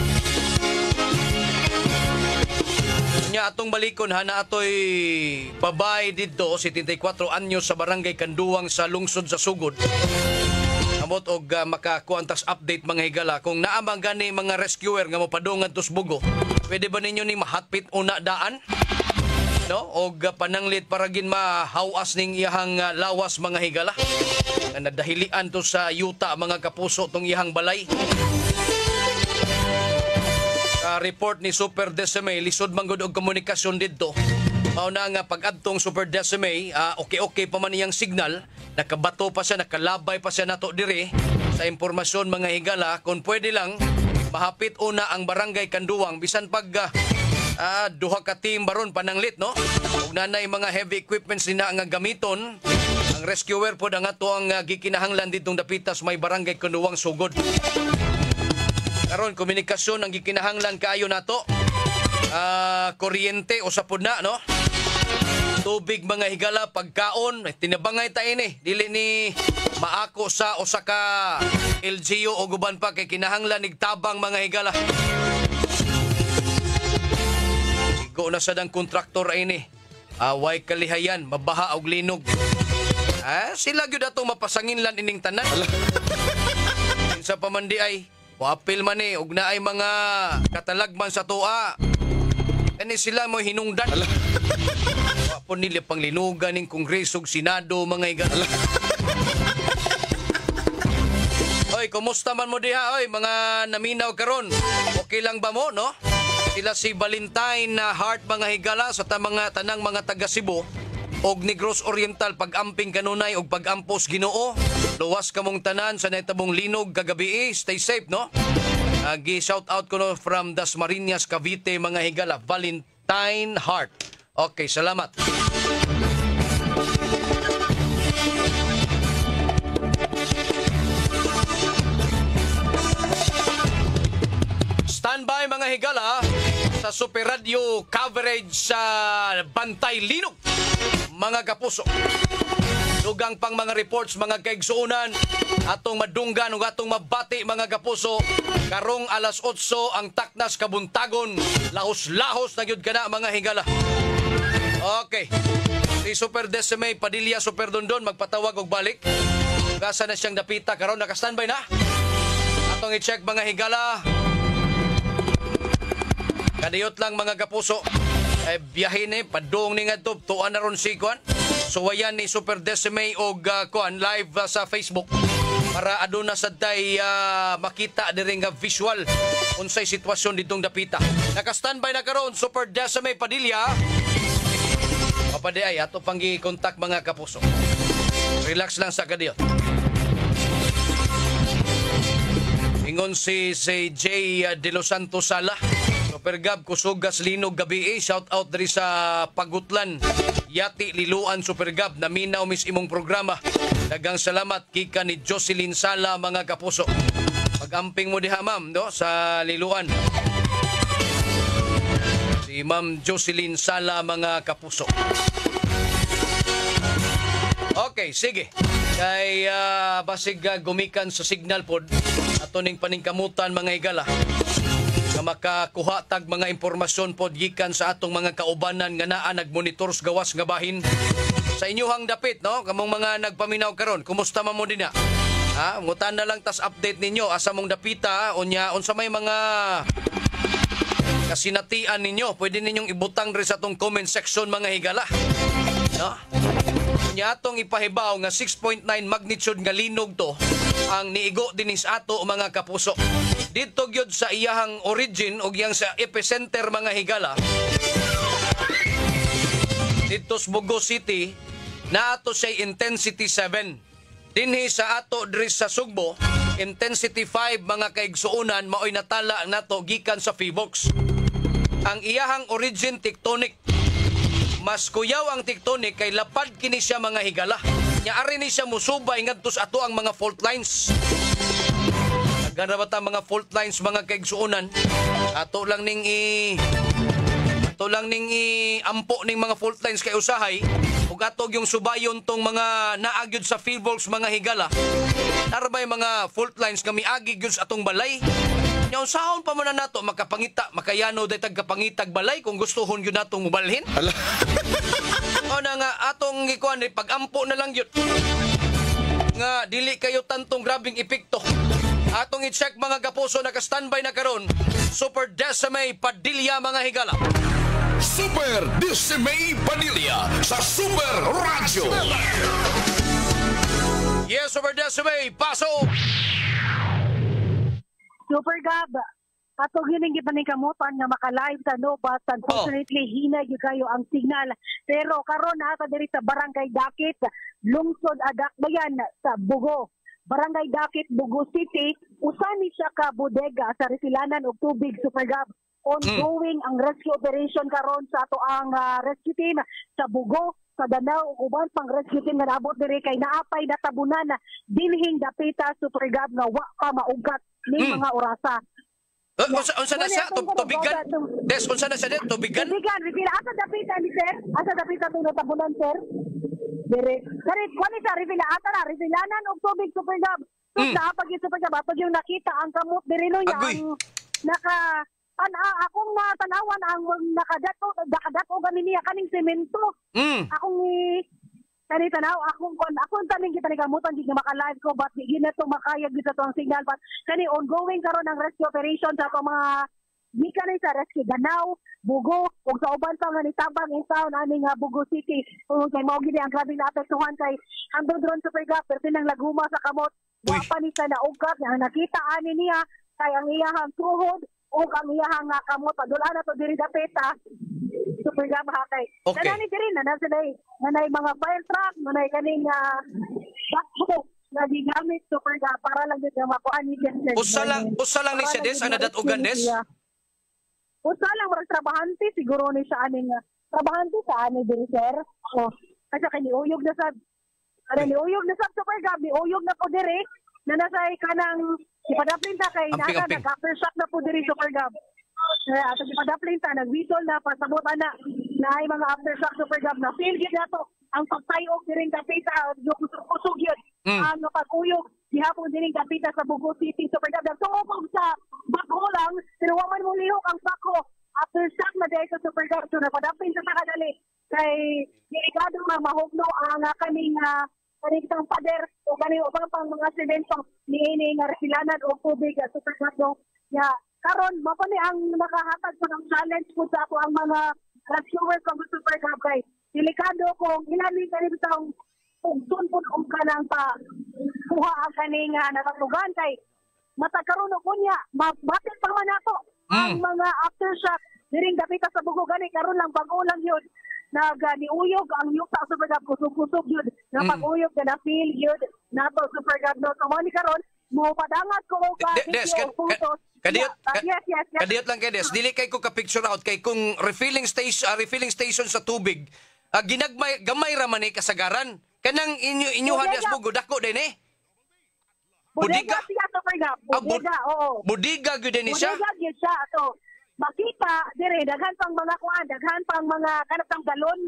Nya atong balikon na atoy babay dito 74 anyos sa barangay Kanduwang sa lungsod sa Sugod. Amot og makakuantas update mga higala kung naamang gani mga rescuer nga mopadungan tos Bugo. Pwede ba ninyo ni mahatpit una daan? No? Og pananglit para gin mahawas ning iyahang lawas mga higala. Nga nadahilian to sa yuta mga kapuso tong iyahang balay. Report ni Super Decime, lisod manggod og komunikasyon didto. Mao na nga pag-adtong Super Decime, okay pa man iyang signal, nakabato pa siya, nakalabay pa siya nato dire sa impormasyon mga higala kung pwede lang mahapit una ang barangay Kanduwang bisan pag duha ka team baron pananglit no. Ug nanay mga heavy equipments nina nga gamiton, ang rescuer pod ang ato ang gikinahanglan ditong dapitas may barangay Kanduwang Sugod. Karon komunikasyon ang gikinahanglan kaayo nato. Kuryente o sapod na no. Tubig mga higala, pagkaon, tinabangay ta ini. Dili ni maako sa usa ka LGU o guban pa kay kinahanglan igtabang mga higala. Igo na sa dang kontraktor ini. Way kalihayan, mabaha og linog. Sila gyud atong mapasanginlan ining tanan. Sa pamandi ay wapil man og naay mga katalagman sa tuwa. Kani sila mo hinungdan. Wa po nila panglinugan ng Kongreso, Senado, mga higala. Oy, kumusta man mo diha, oy, mga naminaw karon? Okay lang ba mo, no? Sila si Valentine na Heart, mga higala, sa tanang mga taga Cebu og Negros Oriental, pag-amping kanunay og pag-ampos Ginoo. Luwas kamong tanan sa naitabong linog kagabi. Stay safe, no? Shout out ko no from Dasmariñas, Cavite, mga higala. Valentine Heart. Okay, salamat. Standby, mga higala, sa Super Radio coverage sa Bantay Linog, mga kapuso. Dugang pang mga reports, mga kaigsuunan, atong madunggan ug atong mabati, mga kapuso. Karong alas 8 ang Taknas Kabuntagon, lahos-lahos na gyud kana, mga higala. Okay, si Super Decime Padilla, Super Dondon, magpatawag og balik. Gasa na siyang dapita karon, naka-standby na. Atong i-check, mga higala. Kadiyot lang, mga kapuso. Biyahe ni padung ni nga to, tuan na ron si Kuan. So wayan ni Super Decime og Kuan live sa Facebook para aduna sa day makita diri nga visual unsay sitwasyon ditong dapita. Naka-standby na karon Super Decime Padilla. Kapadi ay ato pang gi-contact, mga kapuso. Relax lang sa kadiyot. Ingon si J. De Los Santos Sala. Super Gab, Kusugas, Linog, Gabi. Shout out dari sa Pagutlan. Yati, Liluan, Super Gab. Naminaw mis imong programa. Dagang salamat kika ni Jocelyn Sala, mga kapuso. Pag-amping mo diha, ma'am, no? Sa Liluan. Si Ma'am Jocelyn Sala, mga kapuso. Okay, sige. Kay basig gumikan sa signal pod ato ning paningkamutan, mga higala. Nga makakuha tag mga impormasyon pod gikan sa atong mga kaubanan nga naa nagmonitor sa gawas nga bahin. Sa inyohang dapit, no? Kamong mga nagpaminaw karon, kumusta man mo dinha? Ha, ngutan na lang tas update ninyo asa mong dapita, unya unsa may mga kasinatian ninyo, pwede ninyong ibutang rin sa atong comment section, mga higala. No? Unya atong ipahibaw nga 6.9 magnitude nga linog to ang niigo dinis ato, mga kapuso. Dito gyud sa iyahang origin o iyang sa epicenter, mga higala. Dito sa Bogo City, na ato siya intensity 7. Dinhi sa ato diri sa Sugbo, intensity 5, mga kaigsuunan, maoy natala nato gikan sa Phivolcs. Ang iyahang origin tectonic. Mas kuyaw ang tectonic kay lapad kini siya, mga higala. Nya ari ni siya musubay ngadto sa ato ang mga fault lines. Nagana ba ta mga fault lines, mga kaigsuunan? Ato lang ning ampo ning mga fault lines kay usahay ug atog yung subayon tong mga naagyod sa Phivolcs, mga higala. Tarbay mga fault lines kami agi gyud sa atong balay. Nya unsahon pa man nato makapangita, makayano day tagkapangitag balay kung gustohon gyud natong mobalhin. O na nga atong gikuan pag-ampo na lang gyud. Nga dili kayo tantong grabing epekto. Atong i-check, mga kapuso, naka-standby na karon Super Decime Padilla, mga higala. Super Decime Padilla sa Super Radio. Yes, Super Decime, pasok! Super Gab, ato gining gipaningkamutan nga maka-live sa no, but unfortunately hinay gyud kayo ang signal. Pero karon na ata diri sa Barangay Dakit, lungsod Adakbayan sa Bugo. Barangay Dakit, Bugo City, usan ni siya ka bodega sa refilanan og tubig, Super Gab. Ongoing ang rescue operation karon sa ato ang rescue team sa Bugo, sa Danau, ug uban pang rescue team nga naabot diri kay naapay natabunan dinhing dapita, Super Gab, nga wa pa maugat ning mga orasa. Unsa na siya? Tubigan? Des, unsa na siya? Tubigan? Tubigan, refila. Asa dapita ni sir? Asa dapita itong natabunan, sir? Dire. Karit, kung sa refila, ata na, refilanan og tubig, Super Gab. So, sa pag yung Super Gab, pag yung nakita ang kamot, dire no niya, ang akong tanawan ang nakadato ganin niya kaning semento. Akong kani tanaw akong taning kita ni kamutan di maka-live ko, but di gina to makayag dito to ang signal, but kani ongoing karon ang rescue operation sa mga di ka rin sa rescue Ganaw, Bugo, ug sa uban pa nga nitabang in town ani nga Bugo City. Ug kay mao gid ang grabe naapektuhan kay ang drone super gap perti nang laguma sa kamot. Wa pa ni sa naugkat nga nakita ani niya kay ang iyahang tuhod ug ang iyahang kamot padula na to diri dapeta. Super gap ha kay. Okay. Kanani diri na nanay mga fire truck, nanay kaning backhoe na gigamit super gap para lang gid makuha ni Jensen. Usa lang ni siya des, ana datugan des. Usa lang marag trabahante siguro ni sa aning trabahante sa ani diri sir. O kasi kani uyog na sa uyog na sa super gap, uyog na ko diri na nasay kanang ipadaplin ta kay nag-aftershock na po diri super gap. Ato ipadaplin ta nagwitol na pasabot ana na ay mga aftershock super gap na feel gid nato ang pagtayog diri kapita kusog yun. Ang pag-uyog gihapon diri kapita sa Bugo City super gap nagtuog sa bako lang pero wa man mo lihok ang bako aftershock na dahil sa super gap so napadapin sa kadali kay delikado nga mahugno ang kaning kanitang pader o kani ubang pang mga semento niini nga resilanan o tubig super gap ya karon mao ni ang nakahatag sa ng challenge po sa ato ang mga rescuer kung super gap kay delikado kung ilali kani bitang tugtun po kung kanang pa kuha ang kaning natatugan kay matagkaroon ko niya mabatit pa man nato ang mga aftershock diring dapita sa Bugo gani karon lang bag-o lang yun niuyog ang yuta super gap kusog-kusog yun na pag-uyog na feel yun nato super gap no so mo ni karon mo padangat ko Kadiyot lang kay des dili kay ko ka picture out kay kung refilling station sa tubig gamay ra man kasagaran kanang inyuhan des Bugo dako din Bodega siya super gap bodega oo bodega gyud ni siya bodega gyud siya ato makita dire daghan pang mga kuan daghan pang mga kanang galon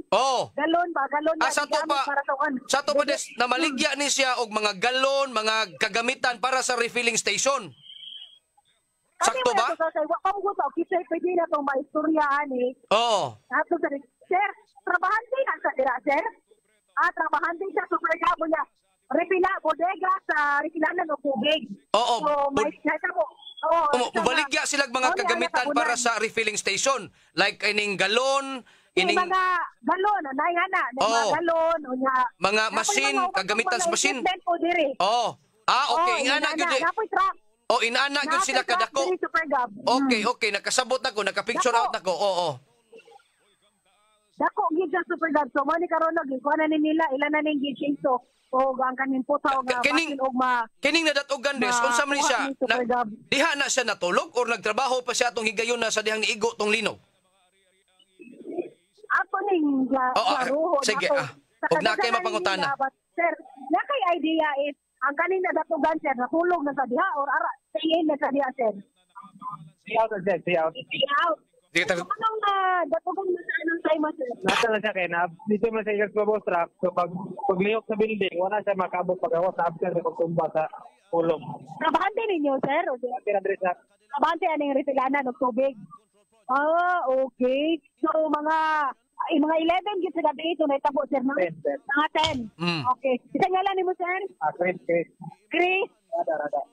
galon sa to pa des na maligya ni siya og mga galon mga kagamitan para sa refilling station sakto ba wa pa mo sa kitay pwede na tong maistorya ani ato sa sir trabahante na sa dira sir trabahante siya super gap niya refila bodega sa refilanan og tubig so may mo baligya sila mga kagamitan para sa refilling station. Like ining galon, ining mga galon, nayana, mga galon, mga machine, kagamitan sa machine. Okay, inana gyud. Inana gyud sila kadako. Okay, nakasabot nako, naka-picture out nako. Dako gyud sa super gab. So mo ni karon kuha na nila ilan na ning gichinso. O ang kanin putaw nga kining nadatugan des unsa man siya diha na siya natulog or nagtrabaho pa siya atong higayon na sa dihang niigo tong linog ako ning ruho sige ug na kay mapangutana sir na kay idea is ang kaning nadatugan sir natulog na sa diha or ara tingin na sa diha sir see out di ta anong datugan mo sa anong time sir nasa na siya kay na dito man sa ilang truck so pag liyok sa building wala siya makabot pagawas sa absent sa pagtumba sa ulong trabahante ninyo sir o trabahante aning refilanan og tubig okay so mga 11 gid sa gabi ito na itabo sir no mga 10 okay isa ngalan nimo sir Chris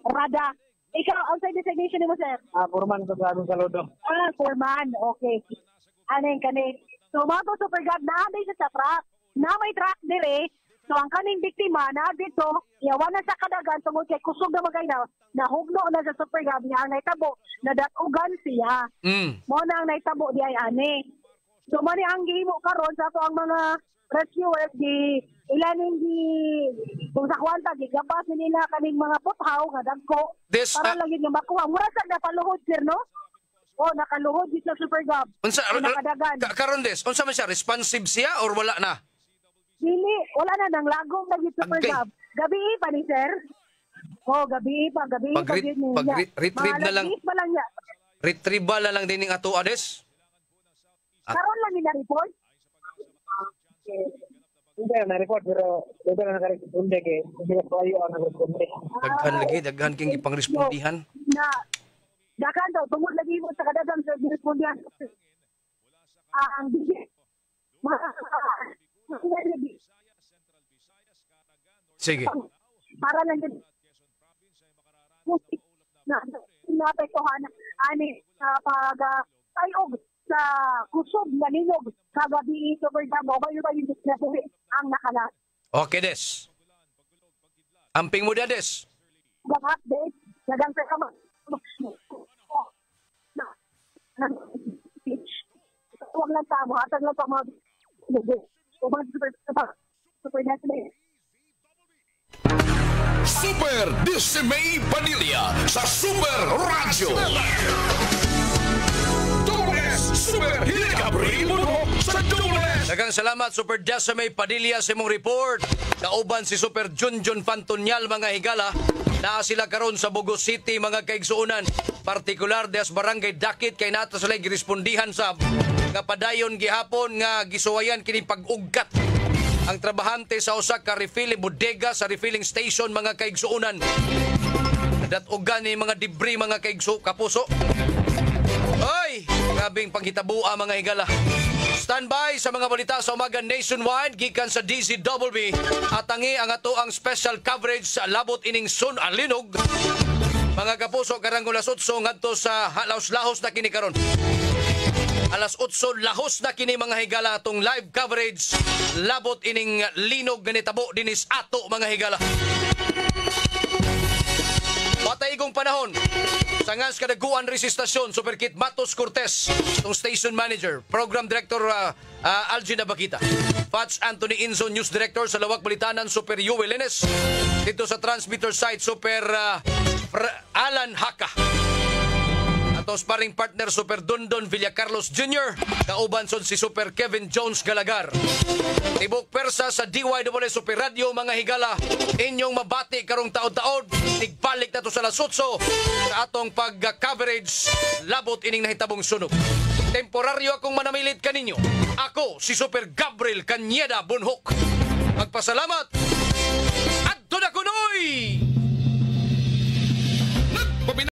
Rada ikaw outside designation nimo sir foreman ko sa among saludo foreman okay aning kani so mga super gab na sa truck na may truck dire so ang kaning biktima na dito yawan na sa kadagan tungod kay kusog na magay na nahugno na sa super gab niya ang naitabo na datugan siya mo na ang naitabo di ay ani so mo ni ang gihimo karon sa ato ang mga rescuers di ilaning di kung sa kwanta gigabas nila kaning mga puthaw nga dagko para lang yung makuha mura sa napaluhod sir no nakaluhod sa super gab unsa karon des unsa man siya responsive siya or wala na dili wala na nang lagom na gid super gab gabi pa ni sir gabi pa retrieve na lang retrieval na lang dining ato ades karon lang ni report hindi na report pero dito na naka-responde kay hindi ko ayo ang responde daghan king ipangrespondihan na dakan daw tungod lagi mo sa kadagang sa respondihan ang sige para lang din na apektuhan ani pagtayog sa kusog na nilog kagabi Super Gab o bayo yung display ang nakalas. Okay, Des. Amping mo da, Des. Update, nagang sa kama. Huwag lang tamo, atag lang tamo. Super Dismay Padilla sa Super Radio. Super Hiligabribo sa Dubles. Daghang salamat Super Decimay Padilla sa imong report. Kauban si Super Junjun Fantonyal mga higala. Naa sila karon sa Bogo City mga kaigsuonan. Partikular des barangay Dakit kay nato sila girespondihan sa nga padayon gihapon nga gisuwayan kini pag-ugkat ang trabahante sa usa ka refilling bodega sa refilling station mga kaigsuonan. Datugan ni mga debris mga kapuso. Ay, grabing panghitabuan mga higala. Standby sa mga balita sa umaga nationwide gikan sa DZWB at tangi ang ato ang special coverage sa labot ining Linog. Mga kapuso karang alas 8 ngadto sa lahos na kini karon. Alas 8 lahos na kini mga higala atong live coverage labot ining Linog ganitabo dinis ato mga higala. Pataigong panahon. Sangas kadaguan resistasyon Superkit Matos Cortez, itong station manager, program director Algina Bakita, Fats Anthony Inzo, news director sa Lawak Balitanan Super Yuel Lenes, dito sa transmitter site Super Alan Haka. Atos paring partner Super Dondon Villacarlos Jr. Kauban son si Super Kevin Jones Galagar. Tibok persa sa DYWS Super Radio mga higala. Inyong mabati karong taon-taon. Tigbalik na to sa lasotso sa atong pag-coverage labot ining nahitabong sunog. Temporaryo akong manamilit kaninyo. Ako si Super Gabriel Cañeda Bunhok. Magpasalamat.